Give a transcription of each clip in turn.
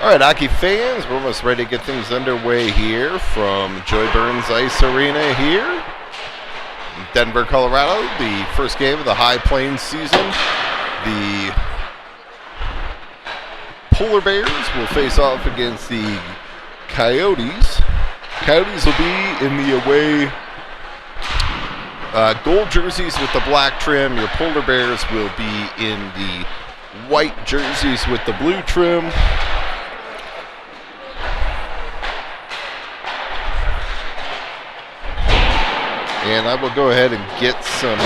All right, hockey fans, we're almost ready to get things underway here from Joy Burns Ice Arena here in Denver, Colorado. The first game of the High Plains season. The Polar Bears will face off against the Coyotes. Coyotes will be in the away gold jerseys with the black trim. Your Polar Bears will be in the white jerseys with the blue trim. And I will go ahead and get some,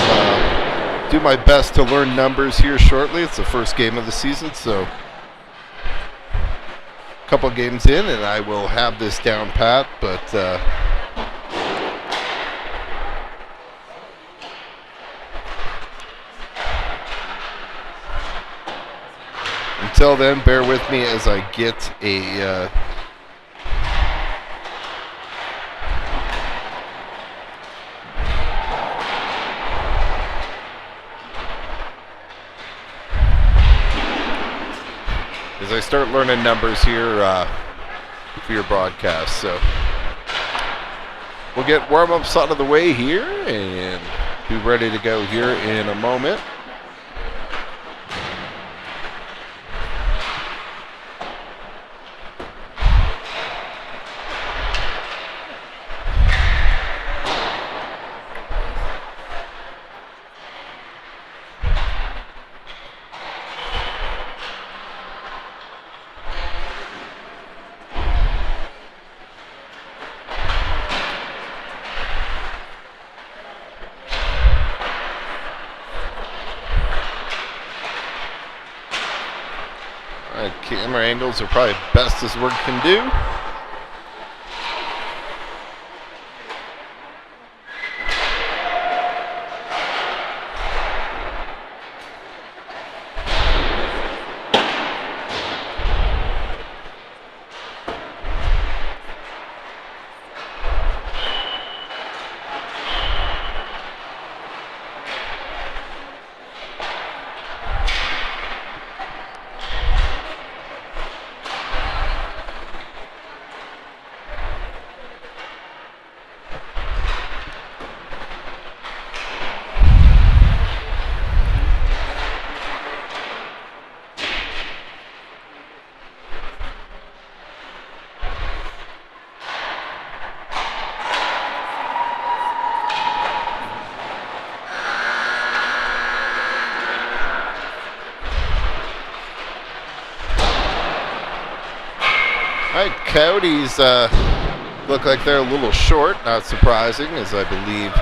do my best to learn numbers here shortly. It's the first game of the season, so a couple games in and I will have this down pat, but until then, bear with me as I get a as I start learning numbers here for your broadcast. So we'll get warm-ups out of the way here and be ready to go here in a moment. Camera angles are probably best as word can do. Coyotes look like they're a little short, not surprising, as I believe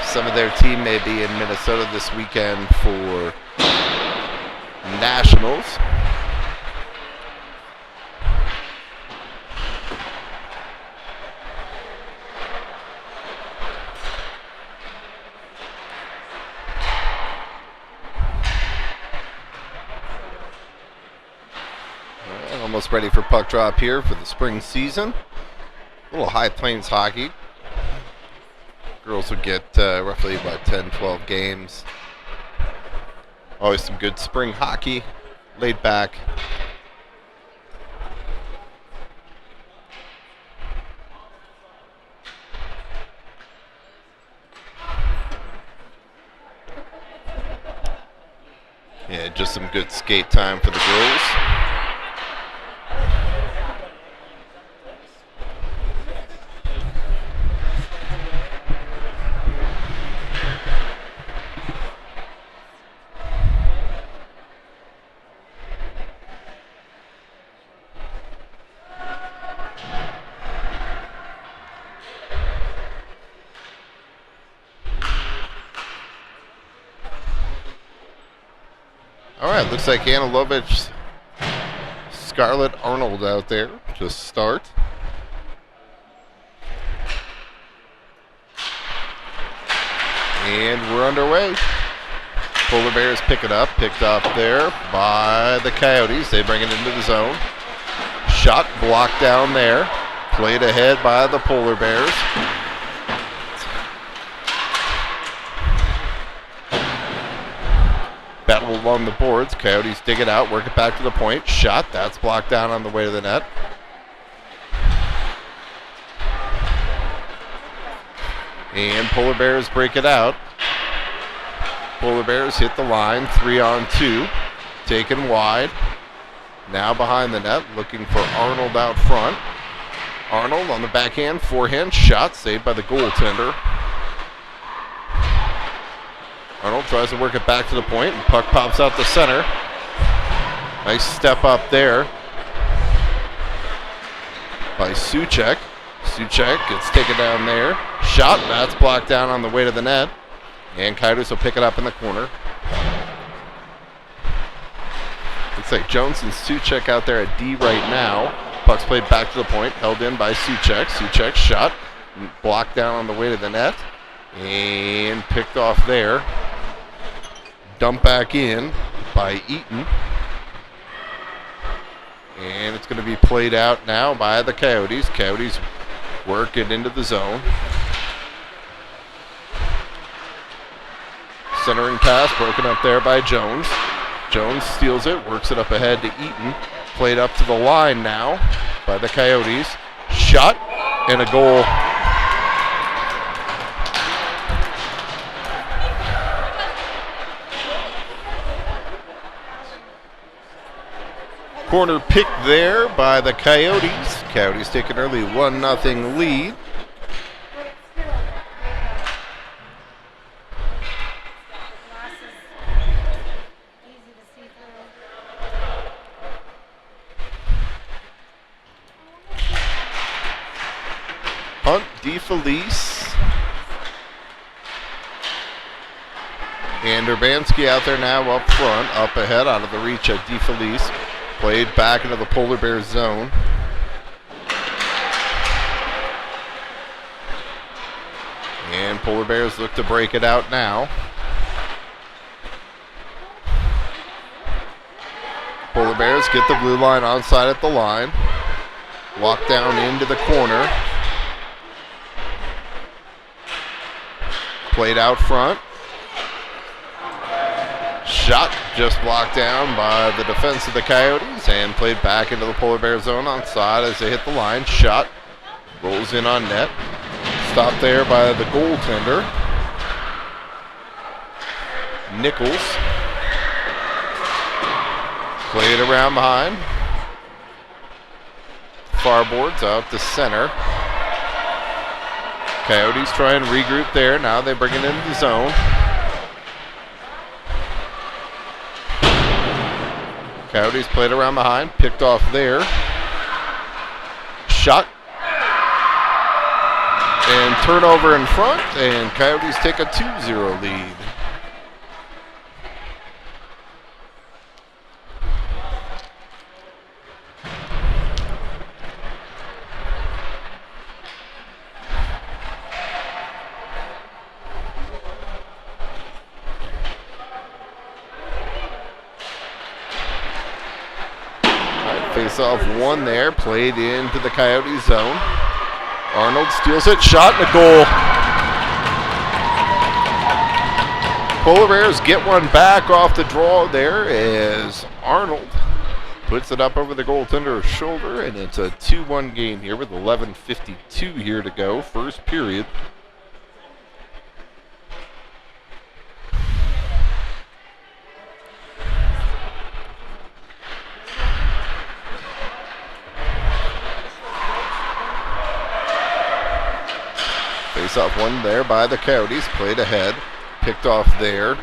some of their team may be in Minnesota this weekend for Nationals. Almost ready for puck drop here for the spring season. A little High Plains hockey. Girls will get roughly about 10, 12 games. Always some good spring hockey, laid back. Yeah, just some good skate time for the girls. All right, looks like Anna Lovich, Scarlett Arnold out there to start. And we're underway. Polar Bears picked up there by the Coyotes. They bring it into the zone. Shot blocked down there. Played ahead by the Polar Bears. trouble along the boards. Coyotes dig it out, work it back to the point. Shot, that's blocked down on the way to the net. And Polar Bears break it out. Polar Bears hit the line, 3-on-2. Taken wide. Now behind the net, looking for Arnold out front. Arnold on the backhand, forehand shot, saved by the goaltender. Arnold tries to work it back to the point, and puck pops out the center. Nice step up there by Suchek. Suchek gets taken down there. Shot, that's blocked down on the way to the net. And Coyotes will pick it up in the corner. Looks like Jones and Suchek out there at D right now. Puck's played back to the point, held in by Suchek. Suchek shot, blocked down on the way to the net. And picked off there. Dumped back in by Eaton. And it's going to be played out now by the Coyotes. Coyotes work it into the zone. Centering pass broken up there by Jones. Jones steals it, works it up ahead to Eaton. Played up to the line now by the Coyotes. Shot and a goal. Corner pick there by the Coyotes. Coyotes take an early 1-0 lead. Hunt, DeFelice, and Urbanski out there now up front, up ahead, out of the reach of DeFelice. Played back into the Polar Bears zone. And Polar Bears look to break it out now. Polar Bears get the blue line onside at the line. Walk down into the corner. Played out front. Shot just blocked down by the defense of the Coyotes and played back into the Polar Bear zone onside as they hit the line. Shot rolls in on net. Stopped there by the goaltender, Nichols. Played around behind. Far boards out to center. Coyotes try and regroup there. Now they bring it into the zone. Coyotes played around behind, picked off there. Shot. And turnover in front, and Coyotes take a 2-0 lead. Face-off one there, played into the Coyotes zone. Arnold steals it, shot and a goal. Polar Bears get one back off the draw there as Arnold puts it up over the goaltender's shoulder, and it's a 2-1 game here with 11:52 here to go, first period. Face-off one there by the Coyotes, played ahead, picked off there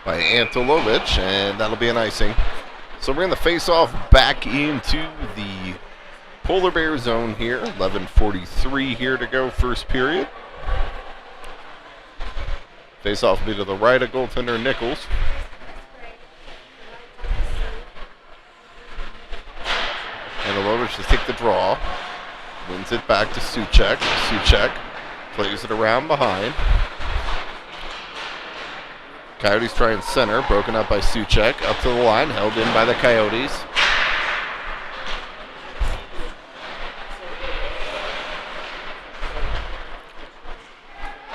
by Antelovich, and that'll be an icing. So we're going to face-off back into the Polar Bear zone here. 11:43 here to go, first period. Face-off will be to the right of goaltender Nichols. Antelovich to take the draw. Wins it back to Suchek. Suchek plays it around behind. Coyotes try and center, broken up by Suchek. Up to the line, held in by the Coyotes.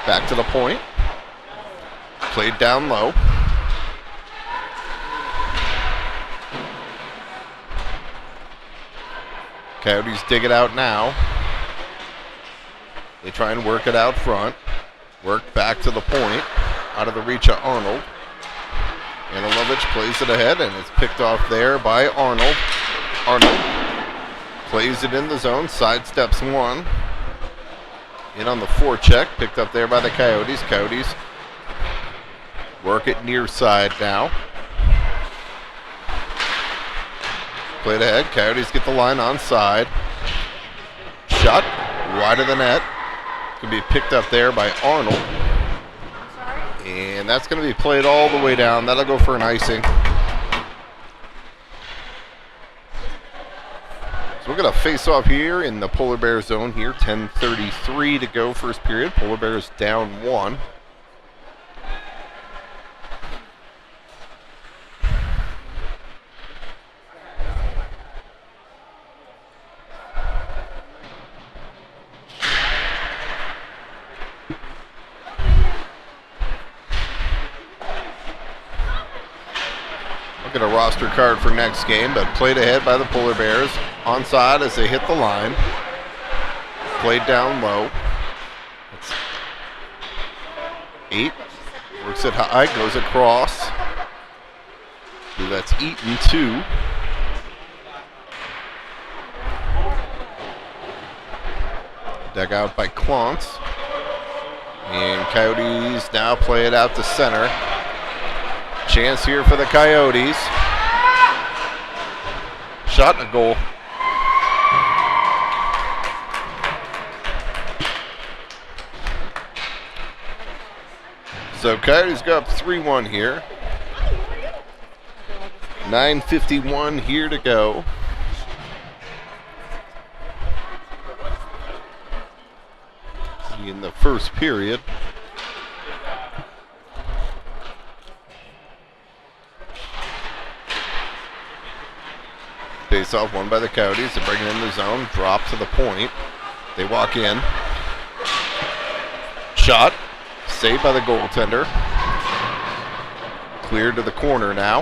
Back to the point. Played down low. Coyotes dig it out now. They try and work it out front. Work back to the point. Out of the reach of Arnold. Anilovich plays it ahead, and it's picked off there by Arnold. Arnold plays it in the zone, sidesteps one. In on the forecheck, picked up there by the Coyotes. Coyotes work it near side now. Played ahead, Coyotes get the line onside. Shot wide of the net. It's going to be picked up there by Arnold. And that's going to be played all the way down. That'll go for an icing. So we're going to face off here in the Polar Bear zone here. 10:33 to go first period. Polar Bears down 1. Look at a roster card for next game, but played ahead by the Polar Bears. Onside as they hit the line. Played down low. That's 8. Works it high, goes across. That's Eaton 2. Dug out by Klontz. And Coyotes now play it out to center. Chance here for the Coyotes. Shot and a goal. So Coyotes go up 3-1 here. 9:51 here to go. In the first period. Face off won by the Coyotes. They bring it in the zone. Drop to the point. They walk in. Shot. Saved by the goaltender. Cleared to the corner now.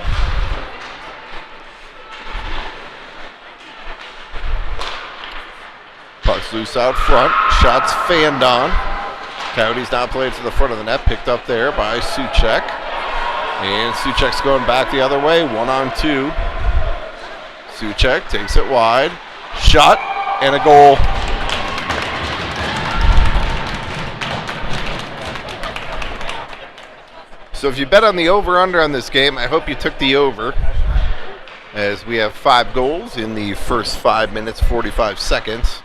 Puck's loose out front. Shots fanned on. Coyotes now played to the front of the net. Picked up there by Suchek. And Suchek's going back the other way. 1-on-2. Suchek takes it wide. Shot and a goal. So if you bet on the over-under on this game, I hope you took the over, as we have 5 goals in the first 5 minutes, 45 seconds.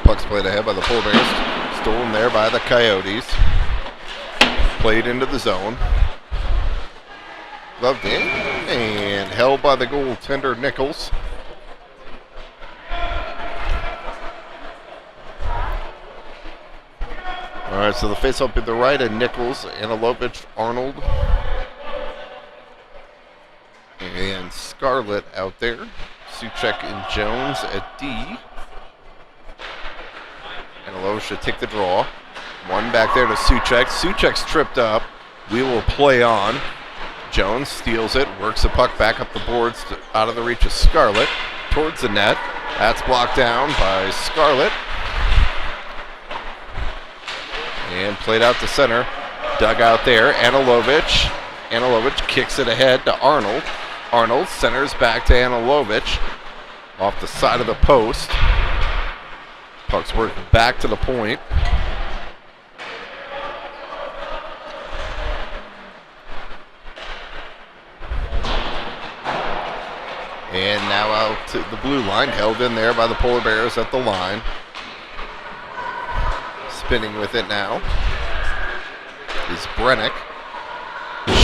Puck's played ahead by the Polar Bears. Stolen there by the Coyotes. Played into the zone. Gloved in and held by the goaltender Nichols. All right, so the face-up at the right of Nichols, Anilovich, Arnold, and Scarlett out there. Suchek and Jones at D. Anilovich should take the draw. One back there to Suchek. Suchek's tripped up. We will play on. Jones steals it, works the puck back up the boards out of the reach of Scarlett towards the net. That's blocked down by Scarlett. And played out to center. Dug out there. Anilovich. Anilovich kicks it ahead to Arnold. Arnold centers back to Anilovich off the side of the post. Puck's worked back to the point. And now out to the blue line, held in there by the Polar Bears at the line. Spinning with it now is Brennick.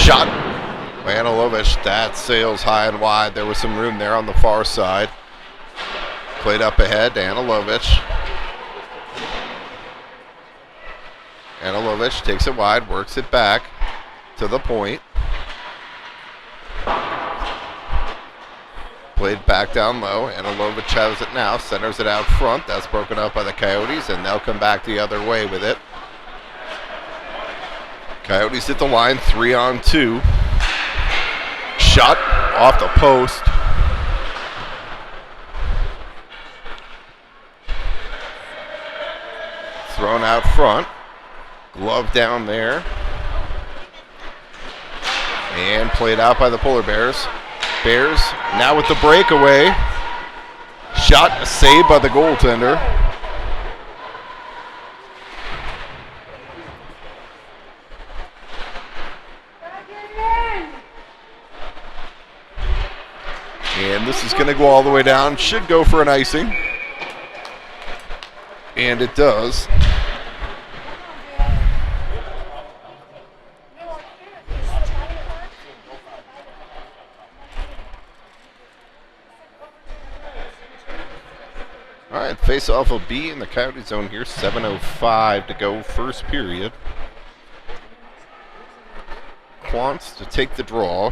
Shot by Anilovich. That sails high and wide. There was some room there on the far side. Played up ahead to Anilovich. Anilovich takes it wide, works it back to the point. Played back down low. Anilovic has it now. Centers it out front. That's broken up by the Coyotes, and they'll come back the other way with it. Coyotes hit the line, 3-on-2. Shot off the post. Thrown out front. Glove down there. And played out by the Polar Bears. Bears now with the breakaway. Shot saved by the goaltender. And this is going to go all the way down. Should go for an icing. And it does. All right, face-off will be in the Coyote zone here. 7:05 to go, first period. Quants to take the draw.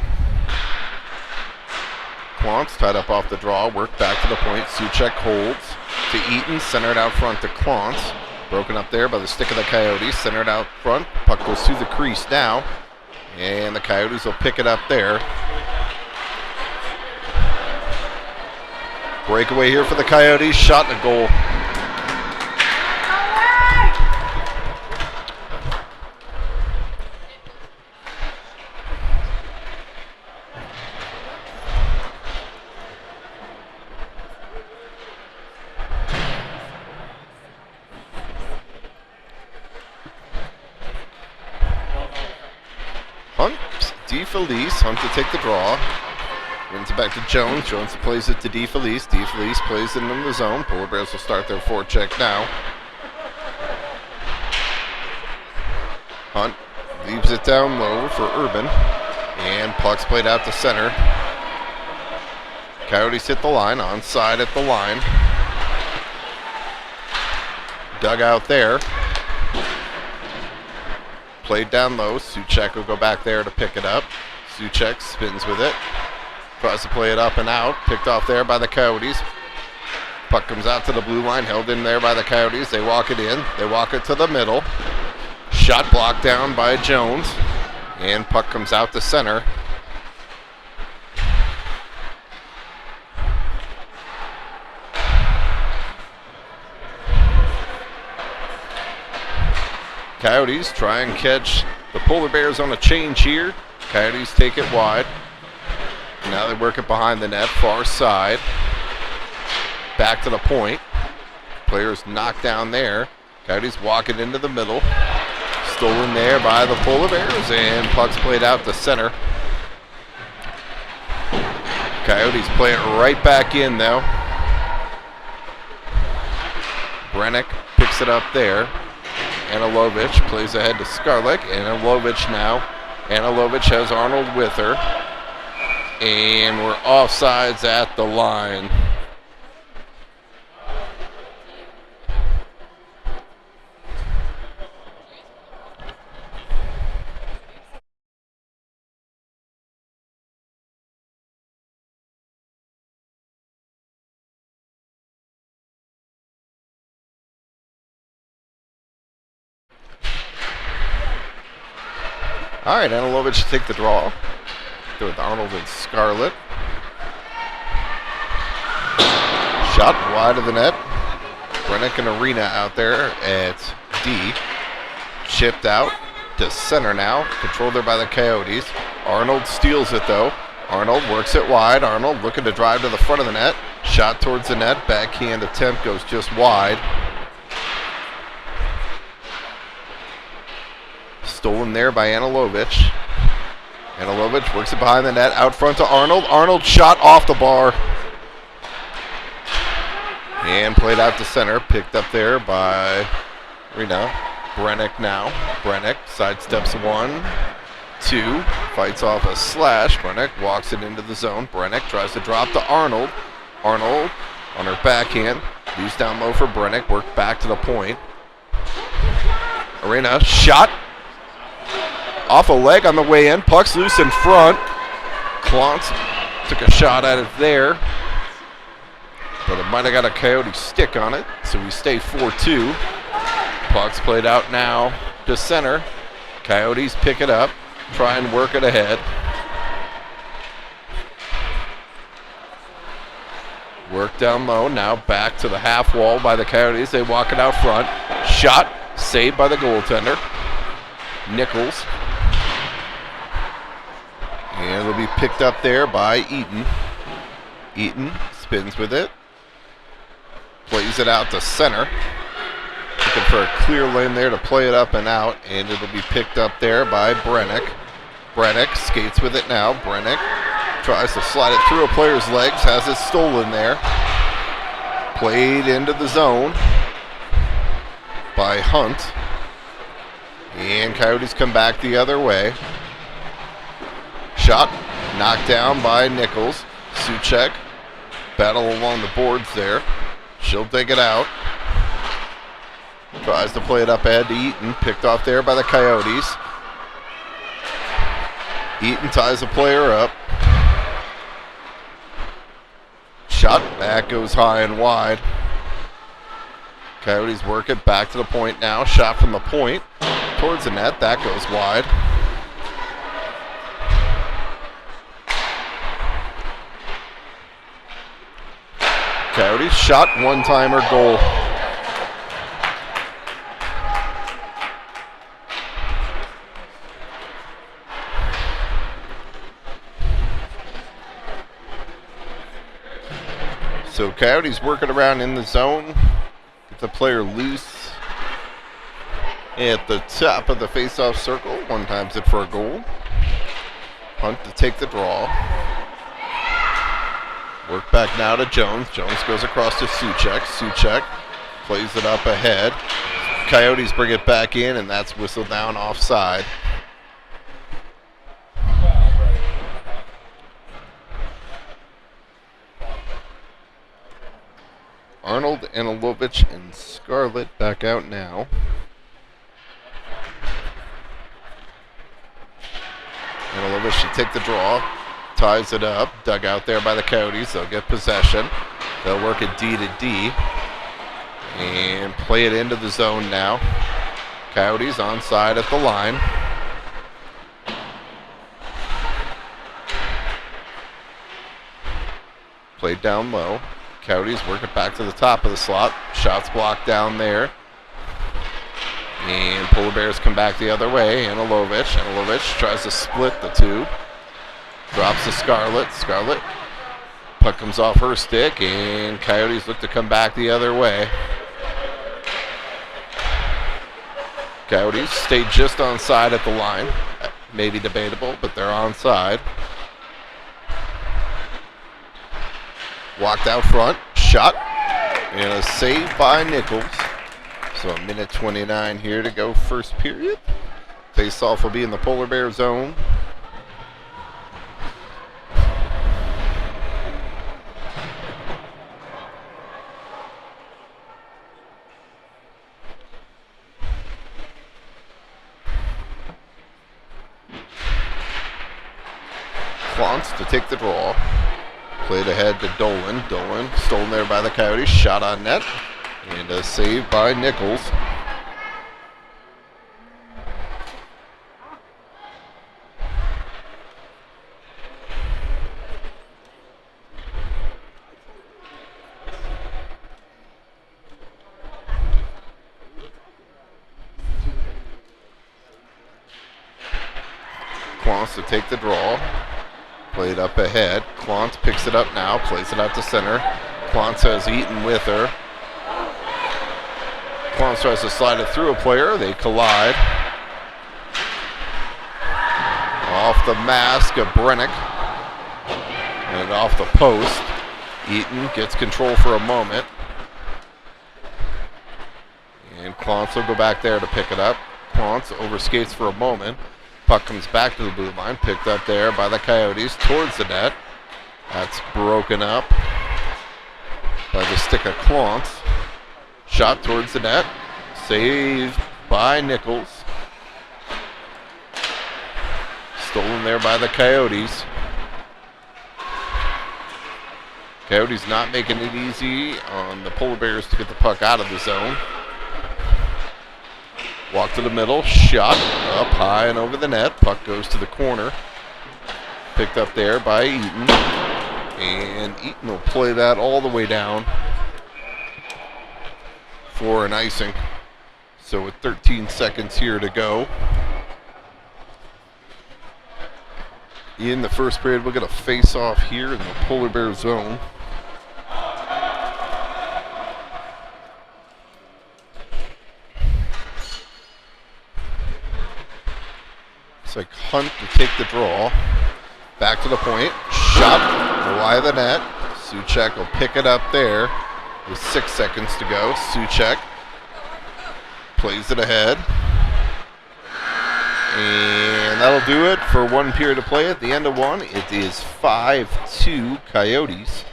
Quants tied up off the draw, worked back to the point. Suchek holds to Eaton, centered out front to Quants. Broken up there by the stick of the Coyotes, centered out front. Puck goes through the crease now, and the Coyotes will pick it up there. Breakaway here for the Coyotes, shot and a goal. Hunt to take the draw. Wins it back to Jones. Jones plays it to DeFelice. DeFelice plays it in the zone. Polar Bears will start their forecheck now. Hunt leaves it down low for Urban. And puck's played out to center. Coyotes hit the line. Onside at the line. Dug out there. Played down low. Suchek will go back there to pick it up. Suchek spins with it. Tries to play it up and out. Picked off there by the Coyotes. Puck comes out to the blue line. Held in there by the Coyotes. They walk it in. They walk it to the middle. Shot blocked down by Jones. And puck comes out to center. Coyotes try and catch the Polar Bears on a change here. Coyotes take it wide. Now they work it behind the net, far side. Back to the point. Players knocked down there. Coyotes walk it into the middle. Stolen there by the Polar Bears, and puck's played out to center. Coyotes play it right back in though. Brennick picks it up there. Anilovic plays ahead to Skarlik. Anilovic now. Anilovic has Arnold with her. And we're offsides at the line. All right, Anilovic to take the draw. Do it with Arnold and Scarlett. Shot wide of the net. Brennick and Arena out there at D. Chipped out to center now. Controlled there by the Coyotes. Arnold steals it though. Arnold works it wide. Arnold looking to drive to the front of the net. Shot towards the net. Backhand attempt goes just wide. Stolen there by Anilovic. Anilovic works it behind the net, out front to Arnold. Arnold shot off the bar. And played out to center, picked up there by Rena. Brennick now. Brennick sidesteps 1, 2, fights off a slash. Brennick walks it into the zone. Brennick tries to drop to Arnold. Arnold on her backhand. Leaves down low for Brennick, worked back to the point. Arena shot. Off a leg on the way in. Puck's loose in front. Klontz took a shot at it there. but it might have got a Coyote stick on it, so we stay 4-2. Puck's played out now to center. Coyotes pick it up, try and work it ahead. Work down low, now back to the half wall by the Coyotes. They walk it out front. Shot, saved by the goaltender, Nichols. And it'll be picked up there by Eaton. Eaton spins with it. Plays it out to center. Looking for a clear lane there to play it up and out. And it'll be picked up there by Brennick. Brennick skates with it now. Brennick tries to slide it through a player's legs. Has it stolen there. Played into the zone by Hunt. And Coyotes come back the other way. Shot knocked down by Nichols. Suchek battle along the boards there. She'll dig it out. Tries to play it up ahead to Eaton. Picked off there by the Coyotes. Eaton ties the player up. Shot back goes high and wide. Coyotes work it back to the point now. Shot from the point towards the net. That goes wide. Coyotes shot, one-timer, goal. So Coyotes working around in the zone. Get the player loose at the top of the face-off circle. One times it for a goal. Hunt to take the draw. Work back now to Jones. Jones goes across to Suchek. Suchek plays it up ahead. Coyotes bring it back in, and that's whistled down offside. Arnold, Anilovich, and Scarlett back out now. Anilovich should take the draw. Ties it up. Dug out there by the Coyotes. They'll get possession. They'll work it D to D. And play it into the zone now. Coyotes onside at the line. Played down low. Coyotes work it back to the top of the slot. Shots blocked down there. And Polar Bears come back the other way. Anilovich. Anilovich tries to split the two. Drops to Scarlett. Scarlett. Puck comes off her stick, and Coyotes look to come back the other way. Coyotes stay just onside at the line. Maybe debatable, but they're onside. Walked out front. Shot. And a save by Nichols. So a minute 29 here to go first period. Face-off will be in the Polar Bear zone. Clontz to take the draw. Played ahead to Dolan. Dolan stolen there by the Coyotes. Shot on net. And a save by Nichols. Clontz to take the draw. Played up ahead. Clontz picks it up now. Plays it out to center. Clontz has Eaton with her. Clontz tries to slide it through a player. They collide. Off the mask of Brennick. And off the post. Eaton gets control for a moment. And Clontz will go back there to pick it up. Clontz overskates for a moment. Puck comes back to the blue line, picked up there by the Coyotes towards the net. That's broken up by the stick of Clontz. Shot towards the net, saved by Nichols. Stolen there by the Coyotes. Coyotes not making it easy on the Polar Bears to get the puck out of the zone. Walk to the middle, shot up high and over the net. Puck goes to the corner. Picked up there by Eaton. And Eaton will play that all the way down for an icing. So with 13 seconds here to go. In the first period, we'll get a face-off here in the Polar Bear zone. It's like Hunt to take the draw. Back to the point. Shot wide of the net. Suchek will pick it up there with 6 seconds to go. Suchek plays it ahead. And that'll do it for one period of play. At the end of one, it is 5-2 Coyotes.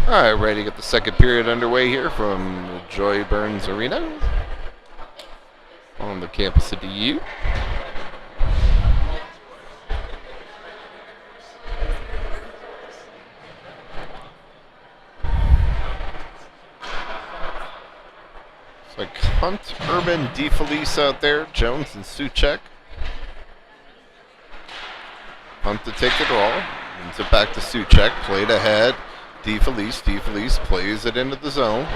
All right, ready to get the second period underway here from Joy Burns Arena on the campus of DU. It's like Hunt, Urban, DeFelice out there, Jones and Suchek. Hunt to take the draw, brings it back to Suchek, played ahead. DeFelice plays it into the zone.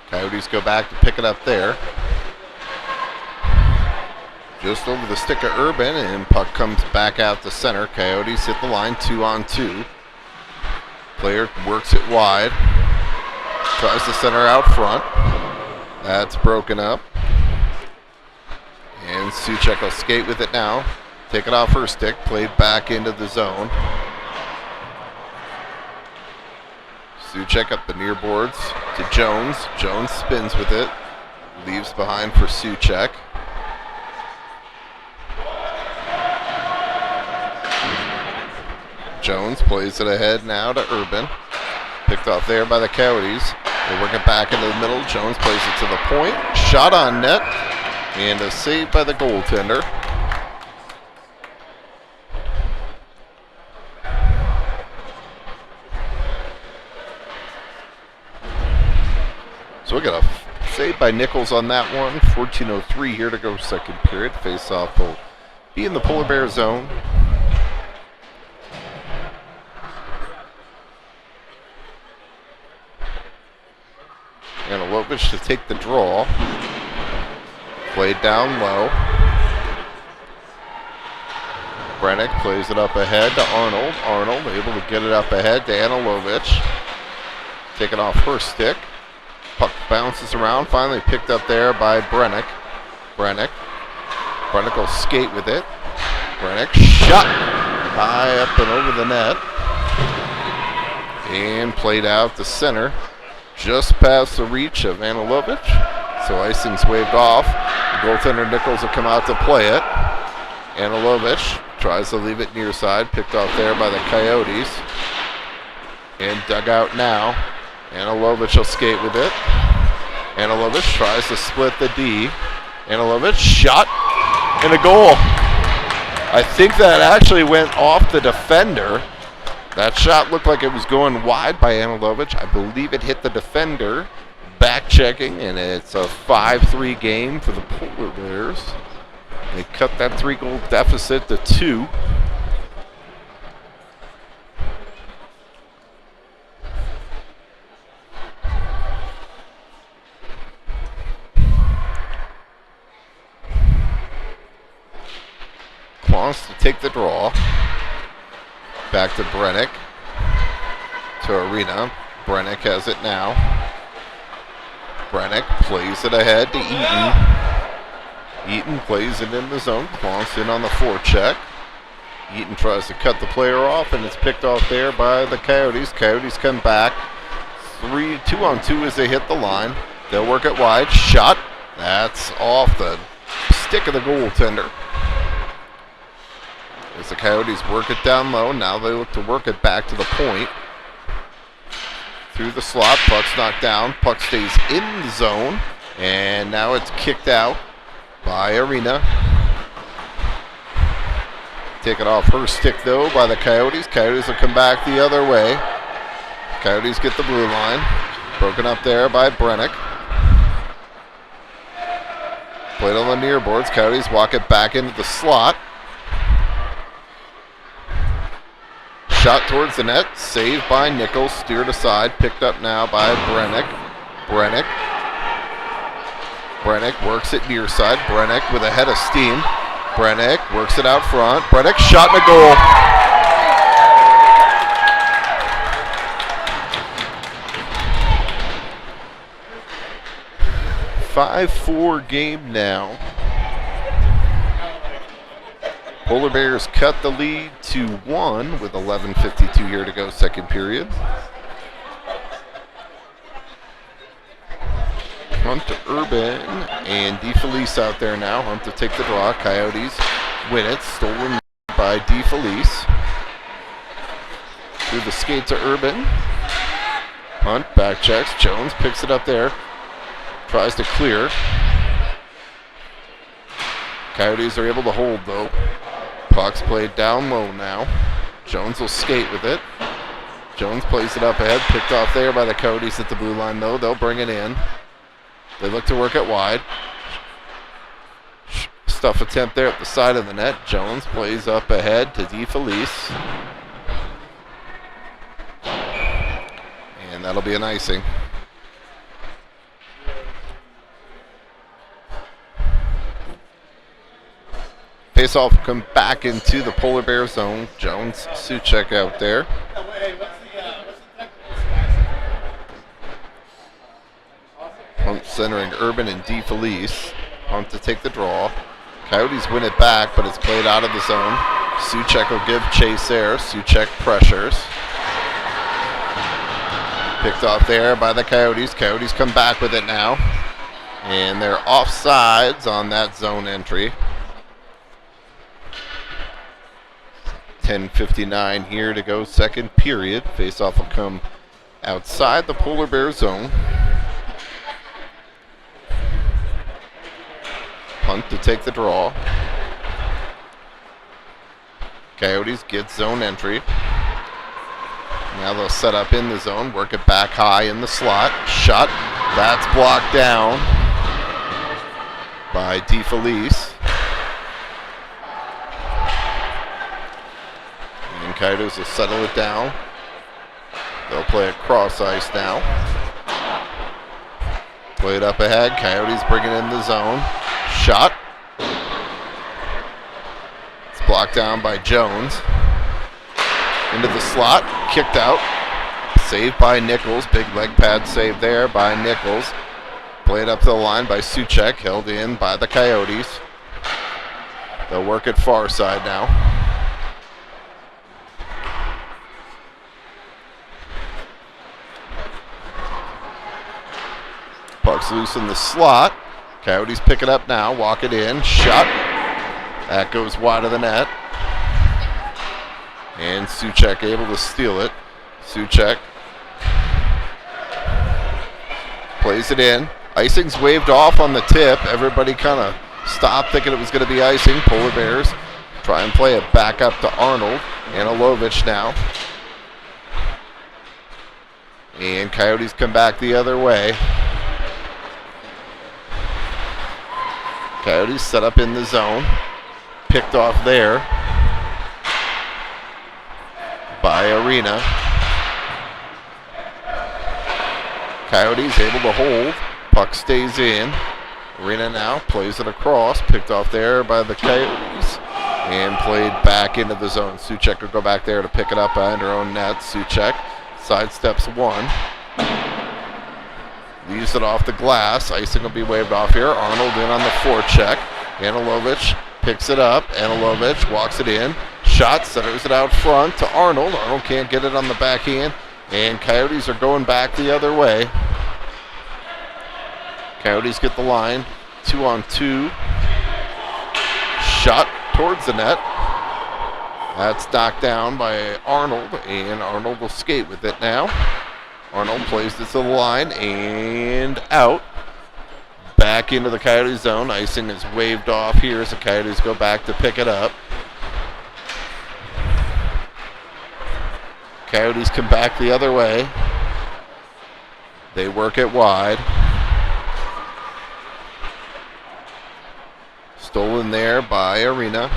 Coyotes go back to pick it up there. Just over the stick of Urban, and puck comes back out to center. Coyotes hit the line 2-on-2. Player works it wide. Tries to center out front. That's broken up. And Suchek will skate with it now. Take it off her stick, played back into the zone. Suchek up the near boards to Jones. Jones spins with it. Leaves behind for Suchek. Jones plays it ahead now to Urban. Picked off there by the Coyotes. They work it back into the middle. Jones plays it to the point. Shot on net. And a save by the goaltender. So we got a save by Nichols on that one. 14:03 here to go second period. Face-off will be in the Polar Bear zone. Anilovich to take the draw. Played down low. Brennick plays it up ahead to Arnold. Arnold able to get it up ahead to Anilovich. Take it off her stick. Puck bounces around, finally picked up there by Brennick. Brennick will skate with it. Brennick shot high up and over the net. And played out the center, just past the reach of Anilovich. So icing's waved off. The goaltender Nichols will come out to play it. Anilovich tries to leave it near side, picked off there by the Coyotes. And dug out now. Anilovich will skate with it. Anilovich tries to split the D. Anilovich shot and a goal. I think that actually went off the defender. That shot looked like it was going wide by Anilovich. I believe it hit the defender. Back checking, and it's a 5-3 game for the Polar Bears. They cut that 3-goal deficit to 2. Wants to take the draw. Back to Brennick. To Arena. Brennick has it now. Brennick plays it ahead to Eaton. Eaton plays it in the zone. Wants in on the forecheck. Eaton tries to cut the player off, and it's picked off there by the Coyotes. Coyotes come back. 2-on-2 as they hit the line. They'll work it wide. Shot. That's off the stick of the goaltender. As the Coyotes work it down low, now they look to work it back to the point. Through the slot, puck's knocked down. Puck stays in the zone, and now it's kicked out by Arena. Taken off her stick, though, by the Coyotes. Coyotes will come back the other way. Coyotes get the blue line. Broken up there by Brennick. Played on the near boards. Coyotes walk it back into the slot. Shot towards the net, saved by Nichols, steered aside, picked up now by Brennick. Brennick works it near side. Brennick with a head of steam. Brennick works it out front. Brennick shot and a goal. 5-4 game now. Polar Bears cut the lead to 1 with 11:52 here to go, second period. Hunt to Urban and DeFelice out there now. Hunt to take the draw. Coyotes win it. Stolen by DeFelice. Through the skate to Urban. Hunt back checks. Jones picks it up there. Tries to clear. Coyotes are able to hold though. Puck's played down low now. Jones will skate with it. Jones plays it up ahead. Picked off there by the Coyotes at the blue line though. They'll bring it in. They look to work it wide. Stuff attempt there at the side of the net. Jones plays up ahead to DeFelice. And that'll be an icing. Face-off come back into the Polar Bear zone. Jones, Suchek out there. Hunt centering Urban and DeFelice. Hunt to take the draw. Coyotes win it back, but it's played out of the zone. Suchek will give chase there. Suchek pressures. Picked off there by the Coyotes. Coyotes come back with it now. And they're offsides on that zone entry. 10:59 here to go, second period. Face-off will come outside the Polar Bear zone. Hunt to take the draw. Coyotes get zone entry. Now they'll set up in the zone, work it back high in the slot. Shot, that's blocked down by DeFelice. And Coyotes will settle it down. They'll play it cross ice now. Play it up ahead. Coyotes bring it in the zone. Shot. It's blocked down by Jones. Into the slot. Kicked out. Saved by Nichols. Big leg pad save there by Nichols. Played up to the line by Suchek. Held in by the Coyotes. They'll work it far side now. Puck's loose in the slot. Coyotes pick it up now. Walk it in. Shot. That goes wide of the net. And Suchek able to steal it. Suchek plays it in. Icing's waved off on the tip. Everybody kind of stopped thinking it was going to be icing. Polar Bears try and play it back up to Arnold. Anilovich now. And Coyotes come back the other way. Coyotes set up in the zone. Picked off there by Arena. Coyotes able to hold. Puck stays in. Arena now plays it across. Picked off there by the Coyotes. And played back into the zone. Suchek will go back there to pick it up behind her own net. Suchek sidesteps one. Leaves it off the glass. Icing will be waved off here. Arnold in on the forecheck. Anilovich picks it up. Anilovich walks it in. Shot, centers it out front to Arnold. Arnold can't get it on the backhand. And Coyotes are going back the other way. Coyotes get the line. 2-on-2. Shot towards the net. That's knocked down by Arnold. And Arnold will skate with it now. Arnold plays it to the line and out. Back into the Coyote zone. Icing is waved off here as the Coyotes go back to pick it up. Coyotes come back the other way. They work it wide. Stolen there by Arena.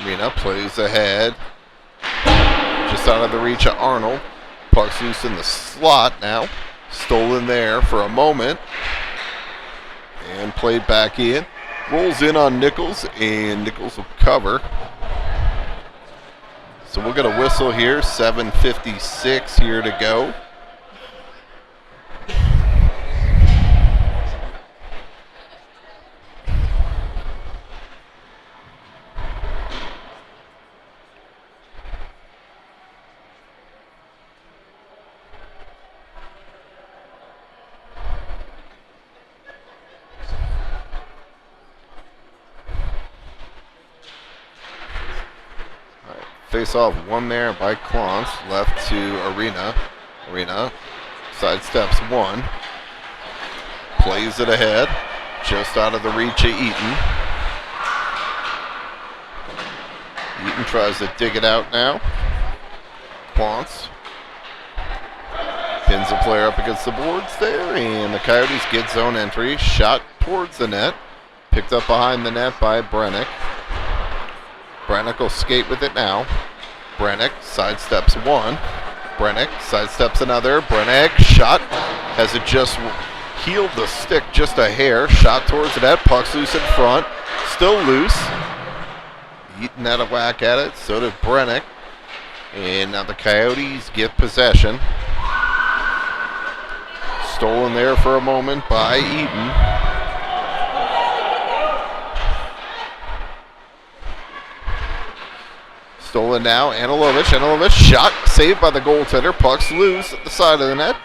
Arena plays ahead. Just out of the reach of Arnold. Puck's loose in the slot now. Stolen there for a moment. And played back in. Rolls in on Nichols, and Nichols will cover. So we'll get a whistle here. 7:56 here to go. Face off one there by Clance, left to Arena. Arena sidesteps one, plays it ahead, just out of the reach of Eaton. Eaton tries to dig it out now. Clance pins the player up against the boards there, and the Coyotes get zone entry. Shot towards the net, picked up behind the net by Brennick. Brennick will skate with it now. Brennick sidesteps one. Brennick sidesteps another. Brennick shot. Has it just heeled the stick just a hair. Shot towards the net. Puck's loose in front. Still loose. Eaton had a whack at it. So did Brennick. And now the Coyotes get possession. Stolen there for a moment by Eaton. Stolen now, Anilovich. Anilovich shot, saved by the goaltender. Puck's loose at the side of the net.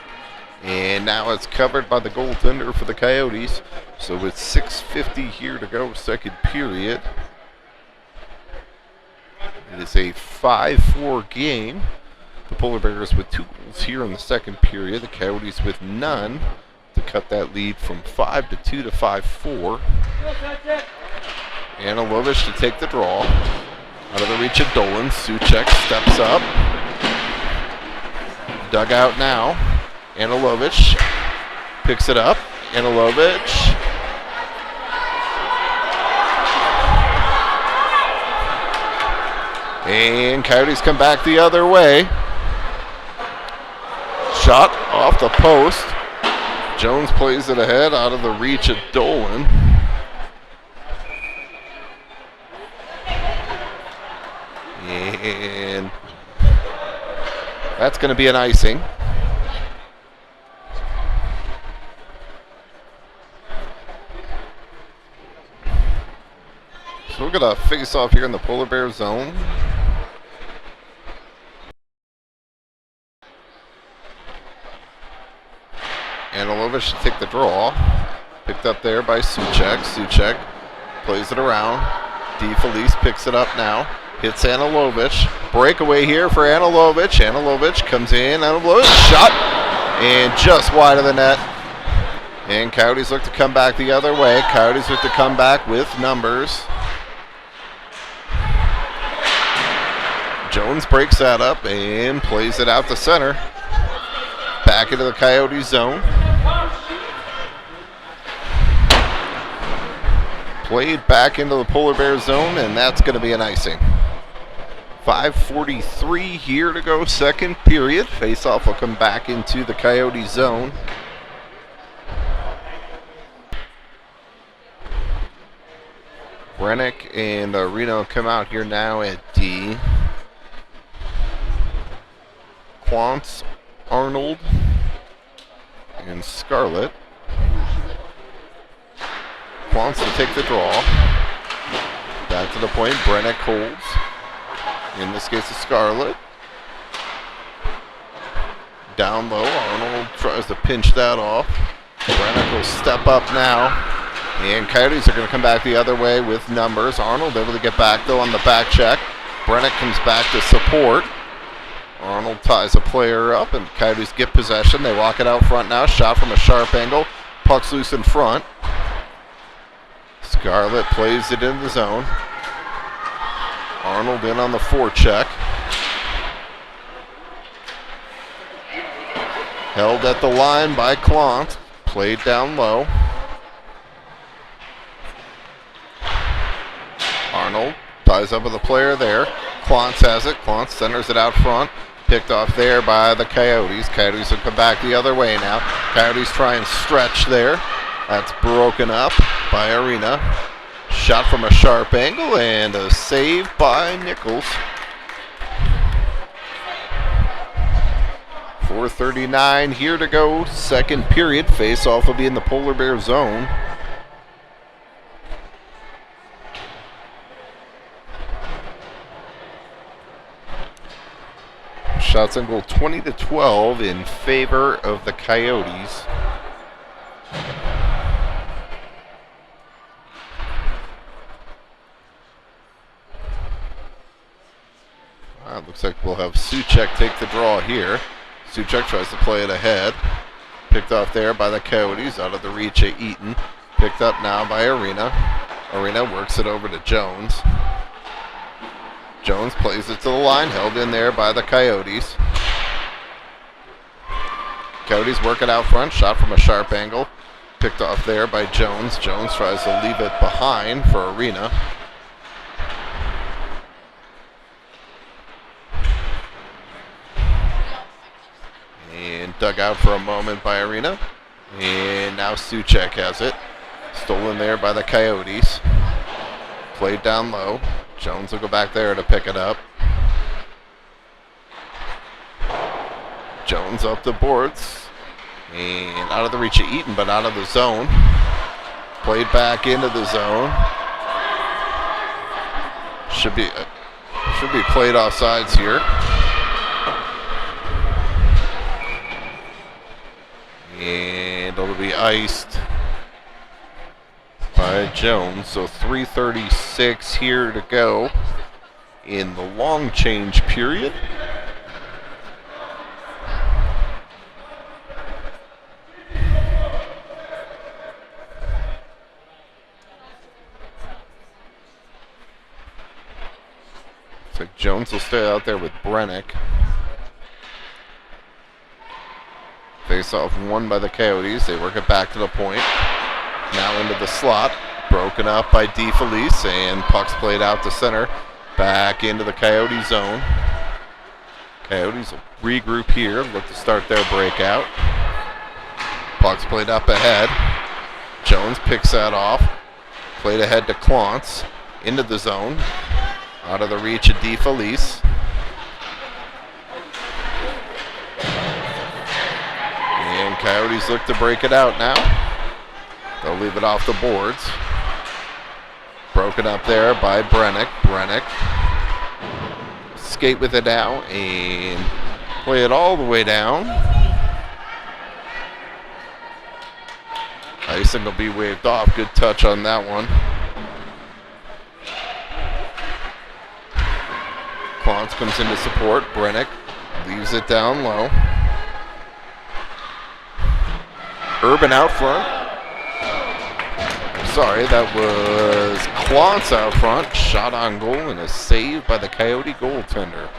And now it's covered by the goaltender for the Coyotes. So it's 6:50 here to go, second period. It is a 5-4 game. The Polar Bears with 2 goals here in the second period. The Coyotes with none to cut that lead from 5-2 to 5-4. Anilovich to take the draw. Out of the reach of Dolan. Suchek steps up. Dugout now. Anilovich picks it up. Anilovich. And Coyotes come back the other way. Shot off the post. Jones plays it ahead out of the reach of Dolan. And That's going to be an icing. So we're going to face off here in the Polar Bear zone. Anilovic should take the draw. Picked up there by Suchek. Suchek plays it around. DeFelice picks it up now. Hits Anilovic. Breakaway here for Anilovic. Anilovic comes in. Anilovic shot. And just wide of the net. And Coyotes look to come back the other way. Coyotes look to come back with numbers. Jones breaks that up and plays it out to center. Back into the Coyote zone. Played back into the Polar Bear zone, and that's going to be an icing. 5:43 here to go, second period. Face-off will come back into the Coyote zone. Brennick and Reno come out here now at D. Quantz, Arnold, and Scarlett. Quantz to take the draw. Back to the point, Brennick holds. In this case, it's Scarlett. Down low, Arnold tries to pinch that off. Brennick will step up now. And Coyotes are going to come back the other way with numbers. Arnold able to get back, though, on the back check. Brennick comes back to support. Arnold ties a player up, and Coyotes get possession. They walk it out front now. Shot from a sharp angle. Puck's loose in front. Scarlett plays it in the zone. Arnold in on the forecheck. Held at the line by Clont. Played down low. Arnold ties up with a player there. Clontz has it. Clontz centers it out front. Picked off there by the Coyotes. Coyotes will come back the other way now. Coyotes try and stretch there. That's broken up by Arena. Shot from a sharp angle and a save by Nichols. 4:39 here to go. Second period. Face-off will be in the Polar Bear zone. Shots on goal 20-12 in favor of the Coyotes. Looks like we'll have Suchek take the draw here. Suchek tries to play it ahead. Picked off there by the Coyotes, out of the reach of Eaton. Picked up now by Arena. Arena works it over to Jones. Jones plays it to the line, held in there by the Coyotes. Coyotes work it out front, shot from a sharp angle. Picked off there by Jones. Jones tries to leave it behind for Arena. And dug out for a moment by Arena. And now Suchek has it. Stolen there by the Coyotes. Played down low. Jones will go back there to pick it up. Jones up the boards. And out of the reach of Eaton, but out of the zone. Played back into the zone. Should be played offsides here. And it'll be iced by Jones. So 3:36 here to go in the long change period. Looks like Jones will stay out there with Brennick. Face-off won by the Coyotes. They work it back to the point. Now into the slot. Broken up by DeFelice, and puck's played out to center. Back into the Coyote zone. Coyotes will regroup here. Look to start their breakout. Puck's played up ahead. Jones picks that off. Played ahead to Clontz. Into the zone. Out of the reach of DeFelice. Coyotes look to break it out now. They'll leave it off the boards. Broken up there by Brennick. Brennick skate with it now and play it all the way down. Icing will be waved off. Good touch on that one. Clontz comes in to support. Brennick leaves it down low. Urban out front. Sorry, that was Clontz out front. Shot on goal and a save by the Coyote goaltender.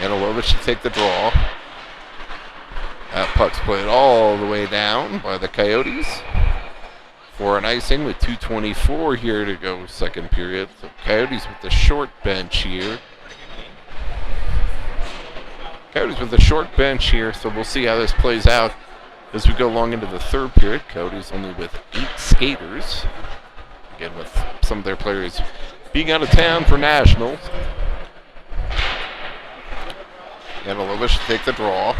Anilovich to take the draw. That puck's played all the way down by the Coyotes. For an icing with 2:24 here to go second period. So Coyotes with the short bench here. Coyotes with the short bench here, so we'll see how this plays out as we go along into the third period. Coyotes only with 8 skaters. Again, with some of their players being out of town for nationals. Anilovich to take the draw.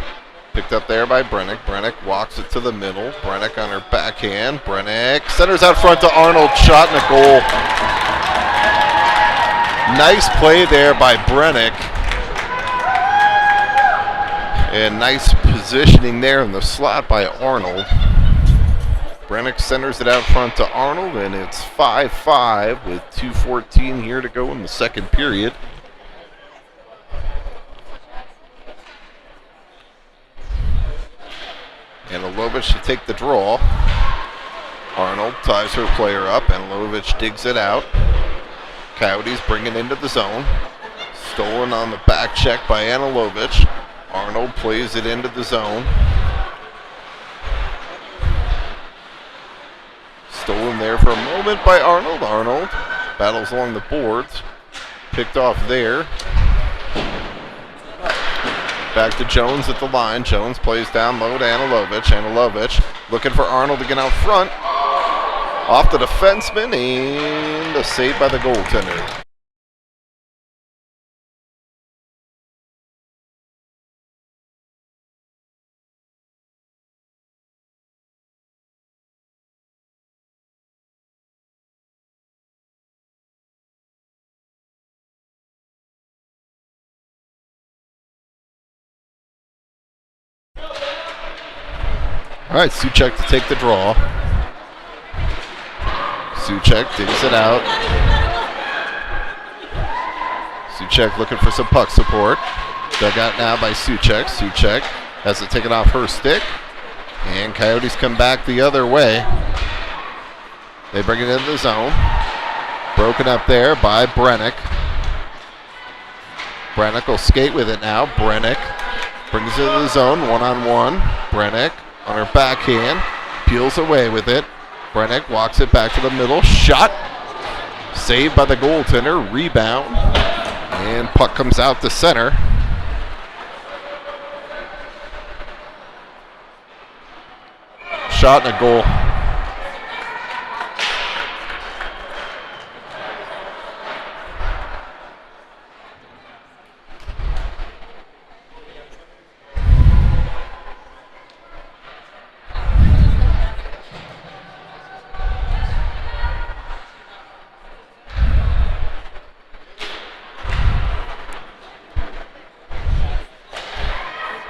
Picked up there by Brennick. Brennick walks it to the middle. Brennick on her backhand. Brennick centers out front to Arnold. Shot and a goal. Nice play there by Brennick. And nice positioning there in the slot by Arnold. Brennick centers it out front to Arnold, and it's 5-5 with 2:14 here to go in the second period. Anilovich to take the draw. Arnold ties her player up. Anilovich digs it out. Coyotes bring it into the zone. Stolen on the back check by Anilovich. Arnold plays it into the zone. Stolen there for a moment by Arnold. Arnold battles along the boards. Picked off there. Back to Jones at the line. Jones plays down low to Anilovich. Anilovich looking for Arnold to get out front. Off the defenseman and a save by the goaltender. All right, Suchek to take the draw. Suchek digs it out. Suchek looking for some puck support. Dug out now by Suchek. Suchek has to take it off her stick. And Coyotes come back the other way. They bring it into the zone. Broken up there by Brennick. Brennick will skate with it now. Brennick brings it into the zone, one-on-one. Brennick on her backhand, peels away with it. Brennick walks it back to the middle. Shot. Saved by the goaltender. Rebound. And puck comes out to center. Shot and a goal.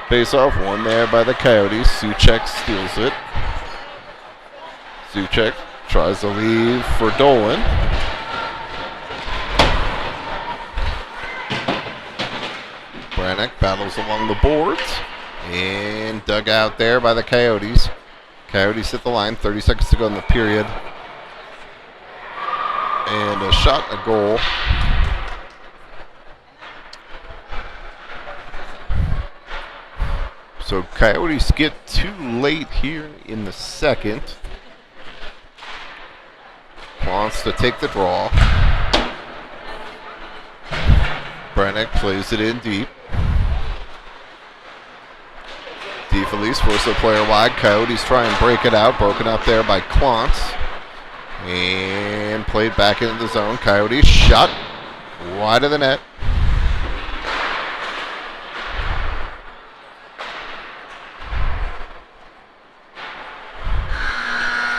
Face-off, won there by the Coyotes. Suchek steals it. Suchek tries to leave for Dolan. Brennick battles along the boards. And dug out there by the Coyotes. Coyotes hit the line, 30 seconds to go in the period. And a shot, a goal. So Coyotes get too late here in the second. Wants to take the draw. Brennick plays it in deep. safe at least. Force the player wide. Coyotes try and break it out. Broken up there by Quantz. And played back into the zone. Coyotes shot wide of the net.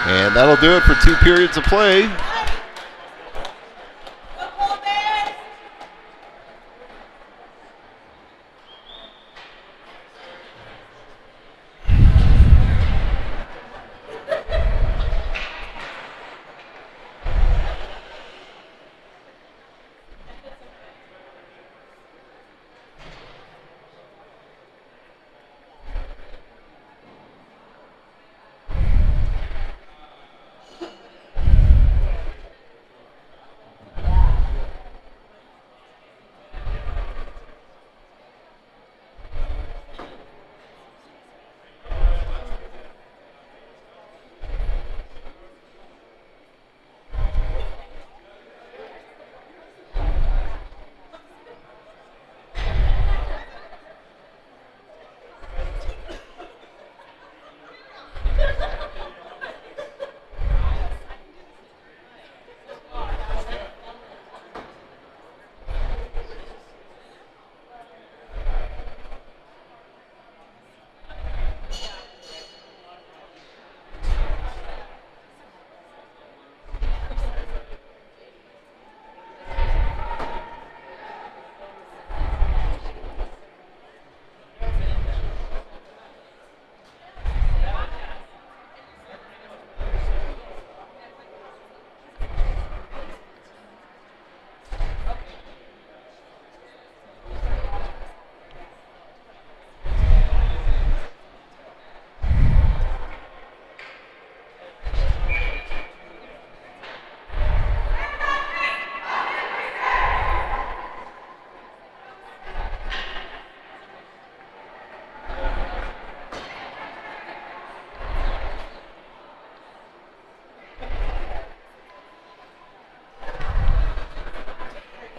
And that'll do it for 2 periods of play.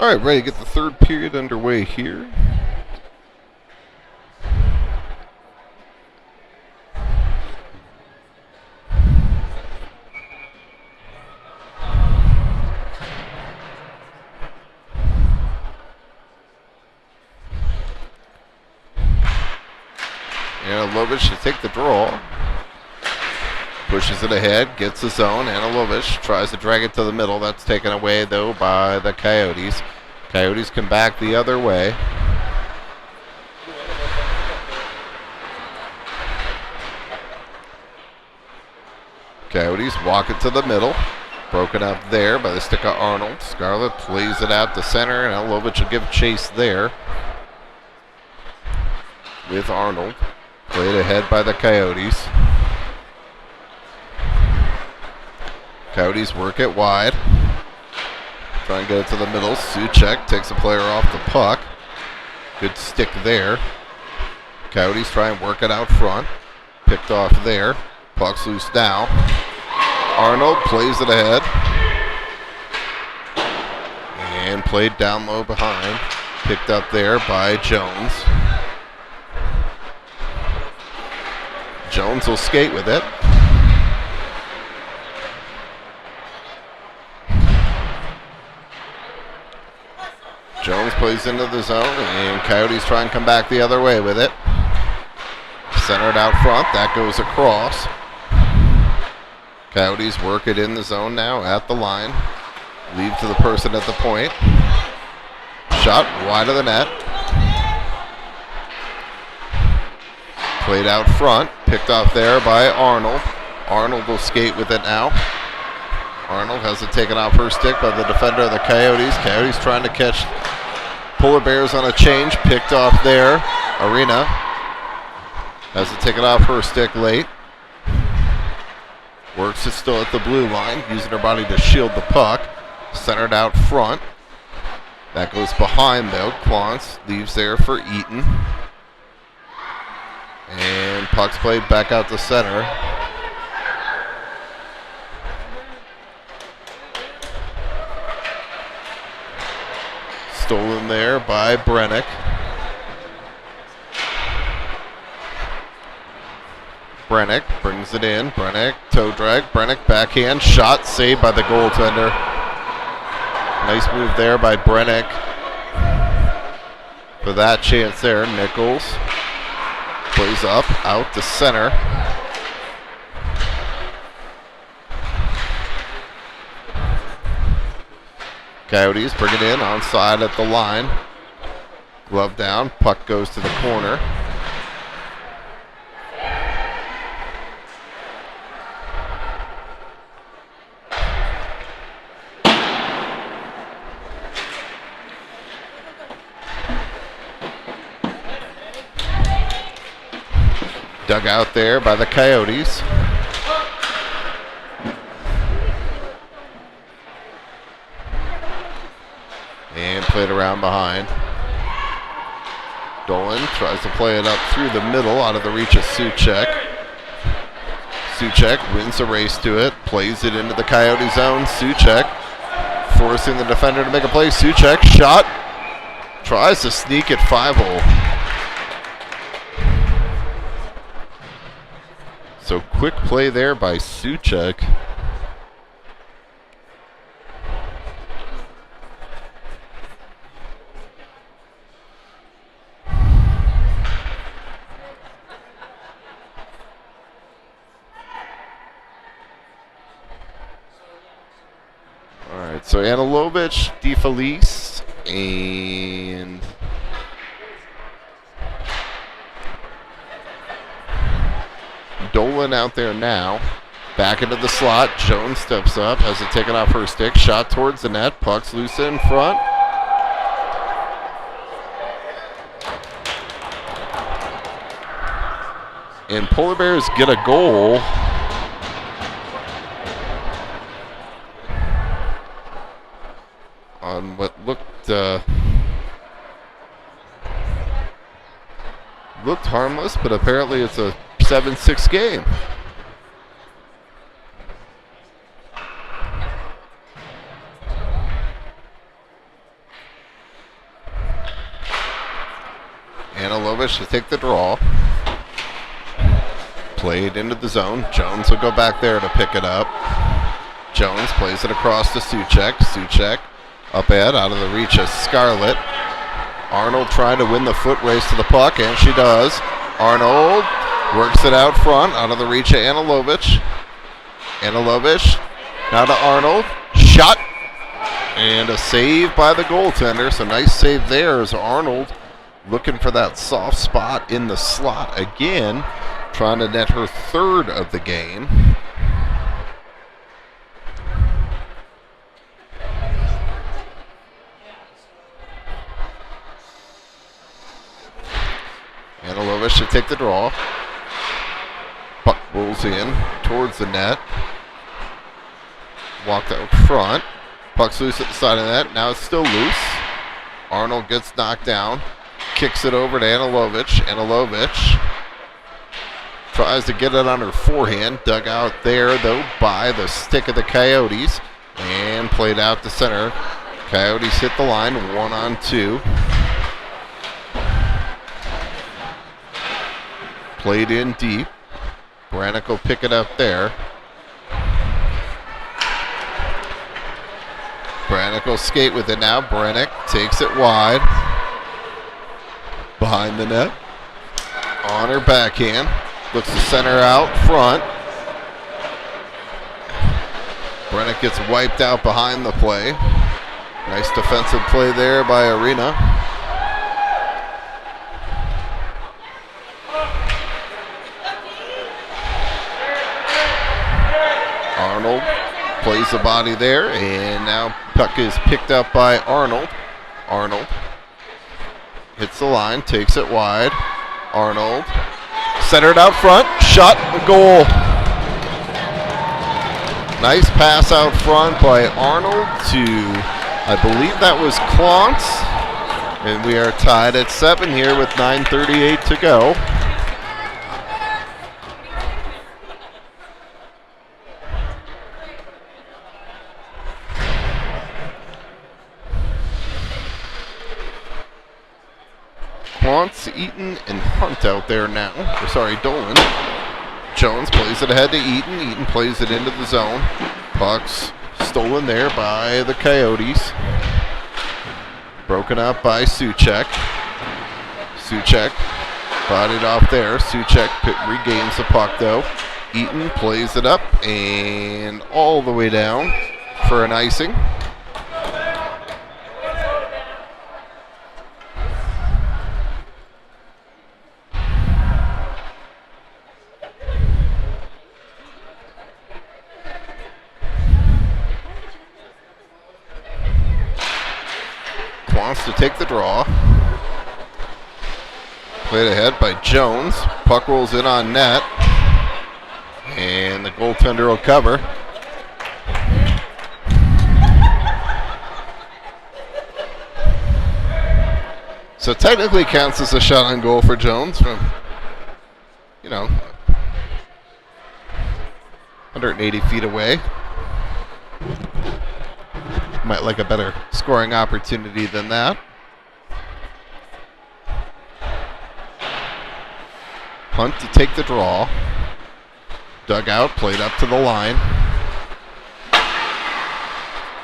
All right, ready to get the 3rd period underway here. Anilovich to take the draw. Pushes it ahead, gets the zone. Anilovich tries to drag it to the middle. That's taken away, though, by the Coyotes. Coyotes come back the other way. Coyotes walk it to the middle. Broken up there by the stick of Arnold. Scarlett plays it out to center, and Anilovich will give chase there with Arnold. Played ahead by the Coyotes. Coyotes work it wide. Try and get it to the middle. Suchek takes a player off the puck. Good stick there. Coyotes try and work it out front. Picked off there. Puck's loose now. Arnold plays it ahead. And played down low behind. Picked up there by Jones. Jones will skate with it. Jones plays into the zone, and Coyotes try and come back the other way with it. Centered out front, that goes across. Coyotes work it in the zone now at the line. Leave to the person at the point. Shot wide of the net. Played out front, picked off there by Arnold. Arnold will skate with it now. Arnold has it taken off her stick by the defender of the Coyotes. Coyotes trying to catch Polar Bears on a change. Picked off there. Arena has it taken off her stick late. Works it still at the blue line, using her body to shield the puck. Centered out front. That goes behind though. Quantz leaves there for Eaton. And puck's played back out to center. Stolen there by Brennick. Brennick brings it in. Brennick, toe drag. Brennick, backhand shot, saved by the goaltender. Nice move there by Brennick for that chance there. Nichols plays up, out to center. Coyotes bring it in, onside at the line. Glove down, puck goes to the corner. Dug out there by the Coyotes. And played around behind. Dolan tries to play it up through the middle, out of the reach of Suchek. Suchek wins the race to it, plays it into the Coyote zone. Suchek forcing the defender to make a play. Suchek shot, tries to sneak it 5-0. So quick play there by Suchek. So Anilovich, DeFelice, and Dolan out there now. Back into the slot. Jones steps up, has it taken off her stick. Shot towards the net. Puck's loose in front. And Polar Bears get a goal. On what looked harmless, but apparently it's a 7-6 game. Anilovich to take the draw. Played into the zone. Jones will go back there to pick it up. Jones plays it across to Suchek. Suchek up ahead, out of the reach of Scarlett. Arnold trying to win the foot race to the puck, and she does. Arnold works it out front, out of the reach of Anilovich. Anilovich now to Arnold. Shot, and a save by the goaltender. So nice save there as Arnold looking for that soft spot in the slot again, trying to net her third of the game. Anilovich to take the draw. Puck rolls in towards the net. Walked out front. Puck's loose at the side of the net. Now it's still loose. Arnold gets knocked down. Kicks it over to Anilovich. Anilovich tries to get it on her forehand. Dug out there, though, by the stick of the Coyotes. And played out to center. Coyotes hit the line 1-on-2. Played in deep. Brannick will pick it up there. Brannick will skate with it now. Brannick takes it wide. Behind the net. On her backhand. Looks to center out front. Brannick gets wiped out behind the play. Nice defensive play there by Arena. Arnold plays the body there, and now puck is picked up by Arnold. Arnold hits the line, takes it wide. Arnold centered out front, shot, goal. Nice pass out front by Arnold to, I believe that was Klontz. And we are tied at 7 here with 9:38 to go. Klontz, Eaton, and Hunt out there now. Dolan. Jones plays it ahead to Eaton. Eaton plays it into the zone. Puck's stolen there by the Coyotes. Broken up by Suchek. Suchek bodied off there. Suchek regains the puck though. Eaton plays it up and all the way down for an icing. Wants to take the draw. Played ahead by Jones. Puck rolls in on net. And the goaltender will cover. So technically counts as a shot on goal for Jones from, 180 feet away. Might like a better scoring opportunity than that. Hunt to take the draw. Dugout, played up to the line.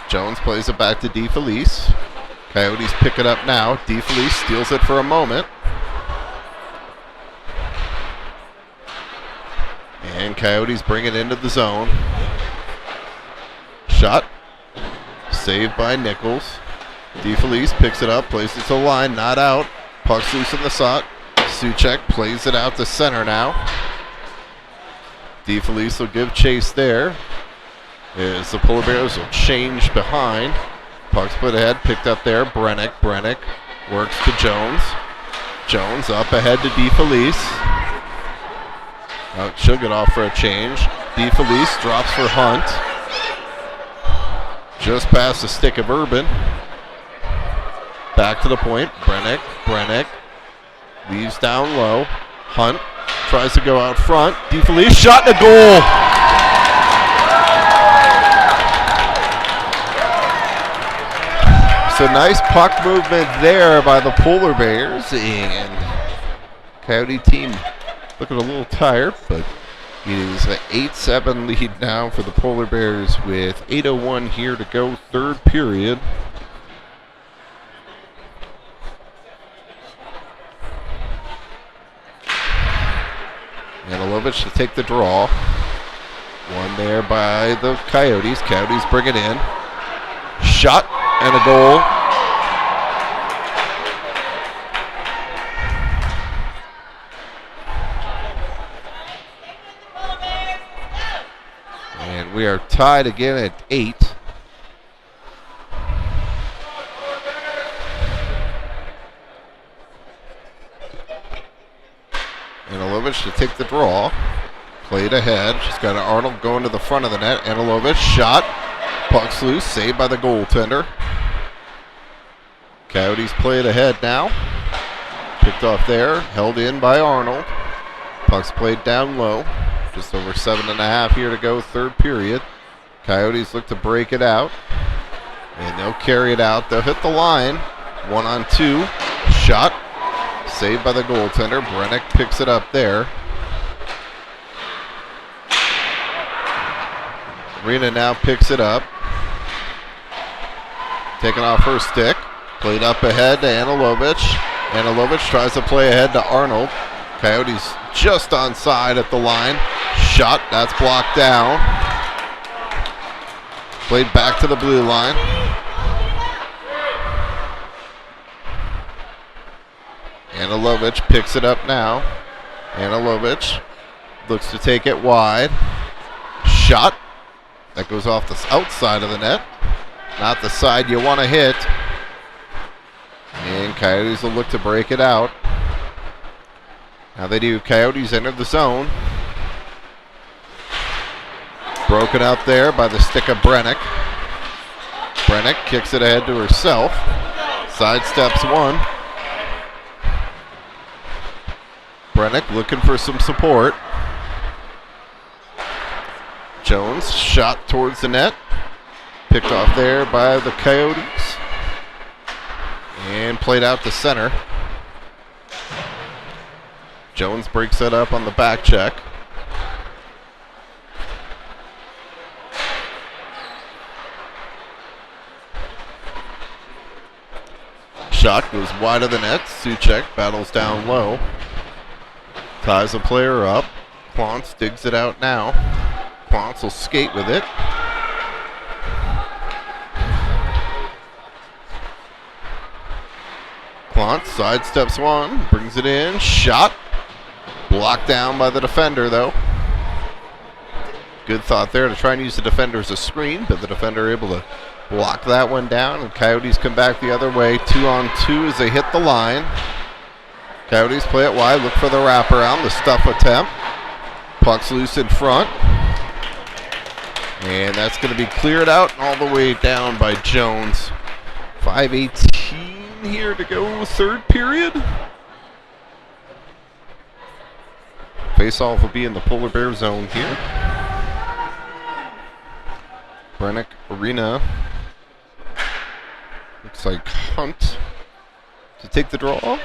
Jones plays it back to DeFelice. Coyotes pick it up now. DeFelice steals it for a moment. And Coyotes bring it into the zone. Shot. Saved by Nichols. DeFelice picks it up, plays it to the line, not out. Puck's loose in the slot. Suchek plays it out to center now. DeFelice will give chase there. As the Polar Bears will change behind. Puck's put ahead, picked up there. Brennick works to Jones. Jones up ahead to DeFelice. She'll get off for a change. DeFelice drops for Hunt. Just past the stick of Urban. Back to the point. Brennick leaves down low. Hunt tries to go out front. DeFelice shot and a goal. So nice puck movement there by the Polar Bears. And Coyote team looking a little tired, but it is an 8-7 lead now for the Polar Bears with 8:01 here to go, third period. Anilovich to take the draw. One there by the Coyotes. Coyotes bring it in. Shot and a goal. And we are tied again at 8. Anilovich to take the draw. Played ahead. She's got Arnold going to the front of the net. Anilovich shot. Puck's loose. Saved by the goaltender. Coyotes play it ahead now. Picked off there. Held in by Arnold. Puck's played down low. Just over 7.5 here to go, third period. Coyotes look to break it out. And they'll carry it out. They'll hit the line. 1-on-2. Shot. Saved by the goaltender. Brennick picks it up there. Rena now picks it up. Taking off her stick. Played up ahead to Anilovich. Anilovich tries to play ahead to Arnold. Coyotes just onside at the line. Shot, that's blocked down. Played back to the blue line. Anilovich picks it up now. Anilovich looks to take it wide. Shot. That goes off the outside of the net. Not the side you want to hit. And Coyotes will look to break it out. Now they do. Coyotes enter the zone. Broken out there by the stick of Brennick. Brennick kicks it ahead to herself. Sidesteps one. Brennick looking for some support. Jones shot towards the net. Picked off there by the Coyotes. And played out to center. Jones breaks that up on the back check. Shot goes wide of the net. Suchek battles down low. Ties a player up. Quantz digs it out now. Quantz will skate with it. Quantz sidesteps one, brings it in, shot. Blocked down by the defender though. Good thought there to try and use the defender as a screen, but the defender able to block that one down, and Coyotes come back the other way. 2-on-2 as they hit the line. Coyotes play it wide, look for the wraparound, the stuff attempt. Puck's loose in front. And that's going to be cleared out and all the way down by Jones. 5:18 here to go, third period. Face-off will be in the Polar Bear zone here. Brennick Arena. Looks like Hunt to take the draw.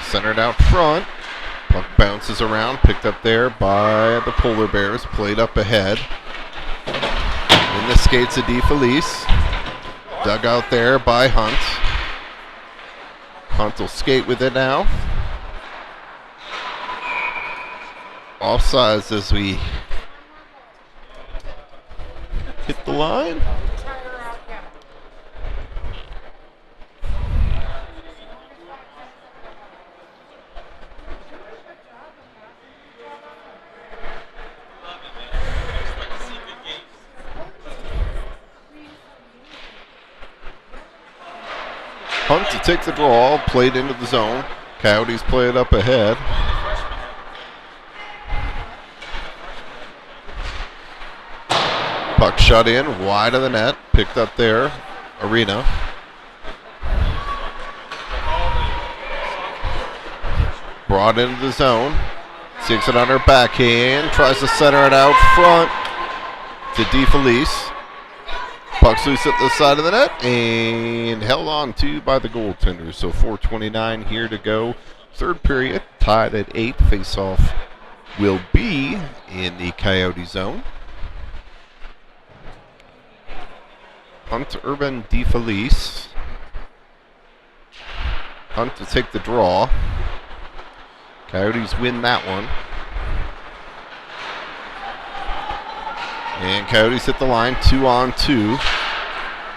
Centered out front. Puck bounces around, picked up there by the Polar Bears, played up ahead. In the skates of DeFelice. Dug out there by Hunt. Hunt will skate with it now. Offsides as we hit the line. Hunt to take the draw, played into the zone. Coyotes play it up ahead. Puck shut in, wide of the net, picked up there, Arena. Brought into the zone, takes it on her backhand, tries to center it out front to DeFelice. Puck's loose at the side of the net and held on to by the goaltender. So 4:29 here to go. Third period, tied at 8. Face-off will be in the Coyote zone. Hunt, Urban, DeFelice. Hunt to take the draw. Coyotes win that one. And Coyotes hit the line, 2-on-2.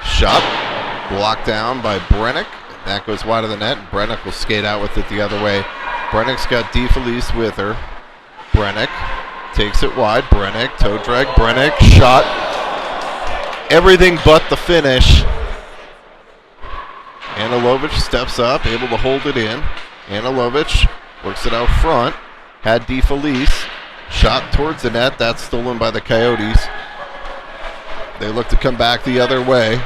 Shot, blocked down by Brennick. That goes wide of the net. Brennick will skate out with it the other way. Brennick's got DeFelice with her. Brennick takes it wide. Brennick, toe drag. Brennick, shot. Everything but the finish. Anilovic steps up, able to hold it in. Anilovic works it out front. Had DeFelice. Shot towards the net. That's stolen by the Coyotes. They look to come back the other way.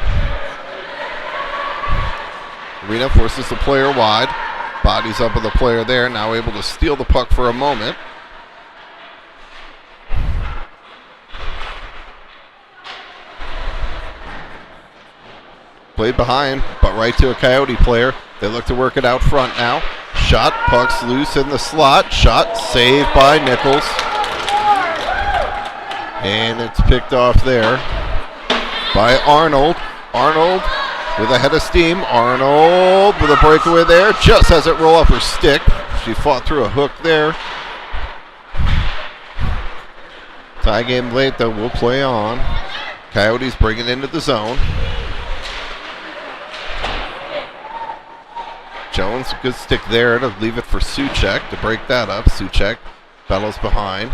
Arena forces the player wide. Bodies up of the player there. Now able to steal the puck for a moment. Played behind, but right to a Coyote player. They look to work it out front now. Shot, puck's loose in the slot. Shot, saved by Nichols. And it's picked off there by Arnold. Arnold with a head of steam. Arnold with a breakaway there. Just has it roll off her stick. She fought through a hook there. Tie game late though, we'll play on. Coyotes bring it into the zone. Jones, good stick there to leave it for Suchek to break that up. Suchek battles behind.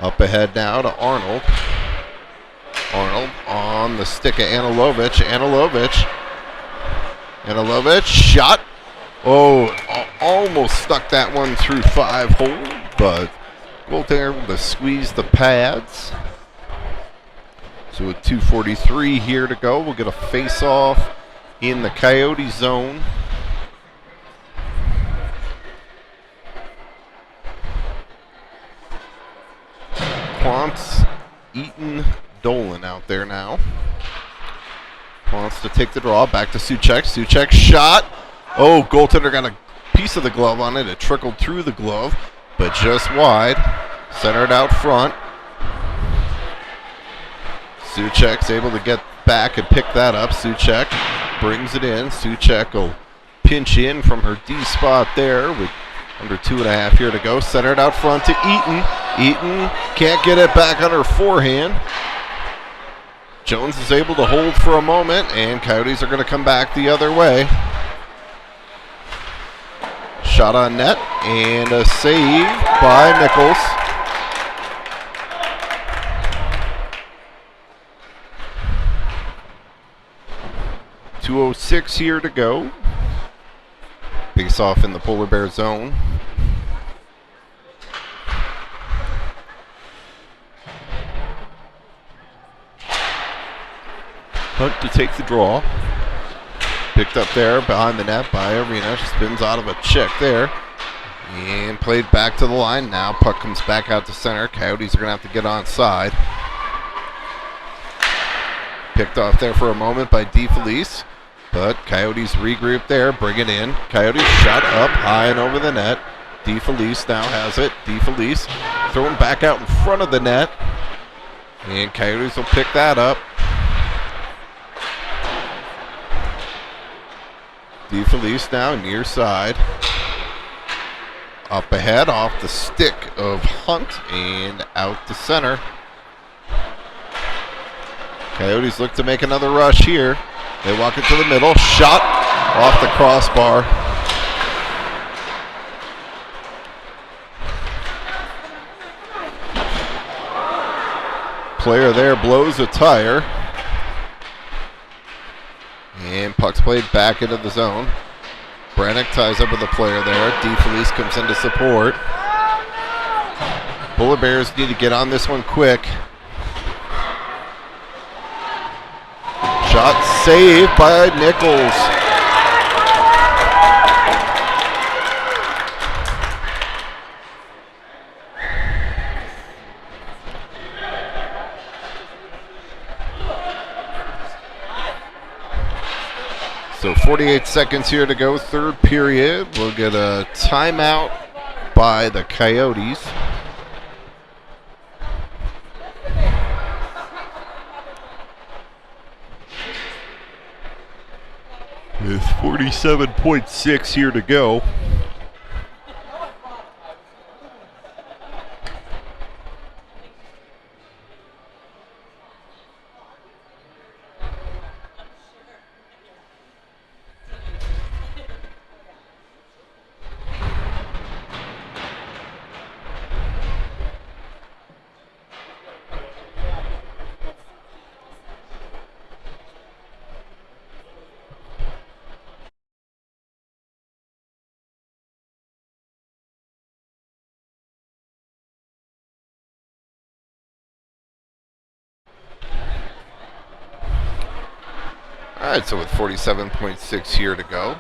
Up ahead now to Arnold. Arnold on the stick of Anilovic. Anilovic shot. Oh, almost stuck that one through 5-hole, but goaltender able to squeeze the pads. So with 2:43 here to go, we'll get a face-off in the Coyote zone. Quantz, Eaton, Dolan out there now. Wants to take the draw. Back to Suchek. Suchek shot. Oh, goaltender got a piece of the glove on it. It trickled through the glove, but just wide. Centered out front. Suchek's able to get back and pick that up. Suchek brings it in. Suchek will pinch in from her D spot there with under 2.5 here to go. Centered out front to Eaton. Eaton can't get it back on her forehand. Jones is able to hold for a moment, and Coyotes are going to come back the other way. Shot on net, and a save by Nichols. .206 here to go. Face off in the Polar Bear zone. Hunt to take the draw. Picked up there behind the net by Arena. She spins out of a check there. And played back to the line. Now puck comes back out to center. Coyotes are going to have to get onside. Picked off there for a moment by DeFelice. But Coyotes regroup there. Bring it in. Coyotes shot up high and over the net. DeFelice now has it. DeFelice thrown back out in front of the net. And Coyotes will pick that up. DeFelice now near side. Up ahead off the stick of Hunt and out to center. Coyotes look to make another rush here. They walk it to the middle. Shot off the crossbar. Player there blows a tire. And puck's played back into the zone. Brannick ties up with the player there. DeFelice comes in to support. Polar Bears need to get on this one quick. Shot saved by Nichols. So 48 seconds here to go, third period. We'll get a timeout by the Coyotes. With 47.6 here to go. All right, so with 47.6 here to go.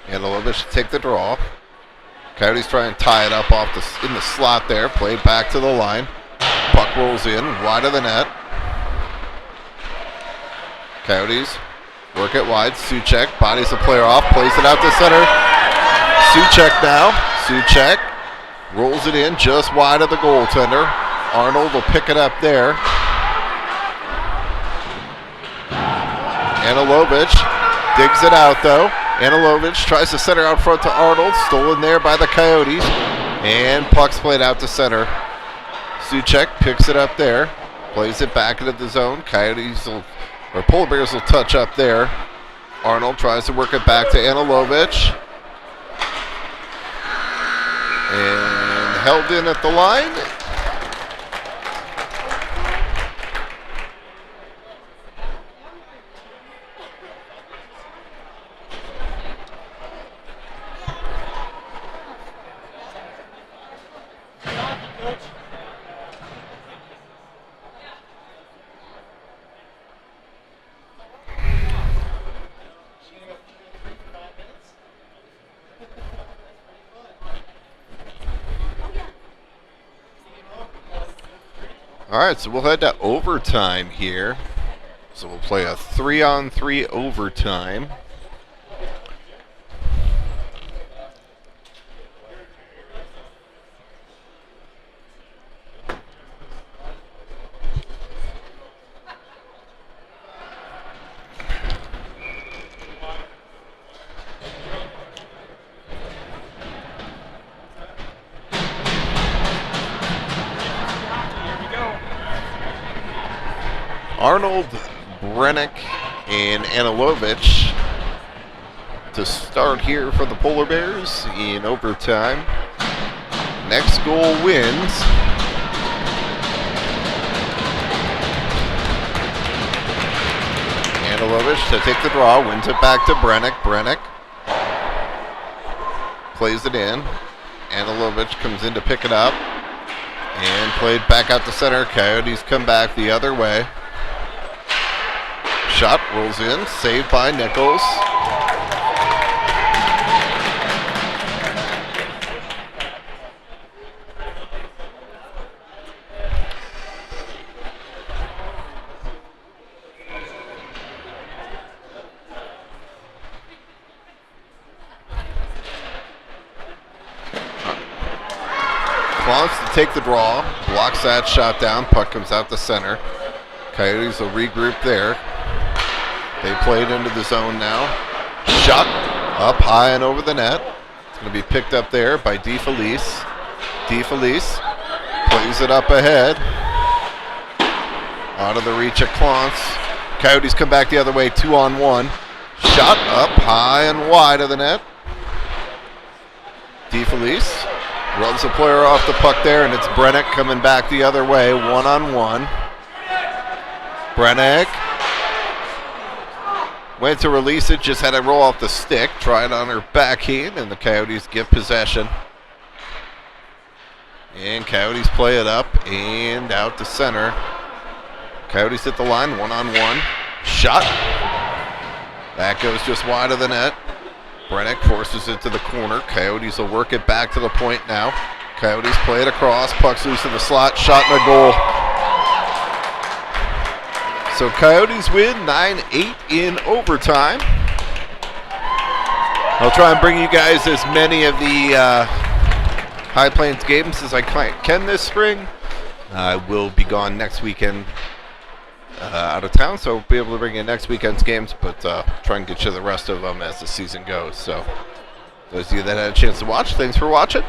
And Lovish should take the draw. Coyotes try and tie it up off in the slot there. Played back to the line. Puck rolls in, wide of the net. Coyotes work it wide. Suchek bodies the player off, plays it out to center. Suchek now. Suchek rolls it in just wide of the goaltender. Arnold will pick it up there. Anilovich digs it out though. Anilovich tries to center out front to Arnold. Stolen there by the Coyotes. And puck's played out to center. Suchek picks it up there. Plays it back into the zone. Polar Bears will touch up there. Arnold tries to work it back to Anilovich. And held in at the line. All right, so we'll head to overtime here. So we'll play a 3-on-3 overtime. Arnold, Brennick, and Anilovich to start here for the Polar Bears in overtime. Next goal wins. Anilovich to take the draw, wins it back to Brennick. Brennick plays it in. Anilovich comes in to pick it up and played back out to center. Coyotes come back the other way. Shot rolls in, saved by Nichols. Wants to take the draw, blocks that shot down, puck comes out the center. Coyotes will regroup there. They played into the zone now. Shot up high and over the net. It's going to be picked up there by DeFelice. DeFelice plays it up ahead. Out of the reach of Clance. Coyotes come back the other way, 2-on-1. Shot up high and wide of the net. DeFelice runs the player off the puck there, and it's Brennick coming back the other way, 1-on-1. Brennick went to release it, just had to roll off the stick, try it on her backhand, and the Coyotes give possession. And Coyotes play it up and out to center. Coyotes hit the line, 1-on-1. Shot. That goes just wide of the net. Brennick forces it to the corner. Coyotes will work it back to the point now. Coyotes play it across. Puck's loose in the slot. Shot and a goal. So Coyotes win 9-8 in overtime. I'll try and bring you guys as many of the High Plains games as I can this spring. I will be gone next weekend out of town, so I'll be able to bring in next weekend's games, but try and get you the rest of them as the season goes. So those of you that had a chance to watch, thanks for watching.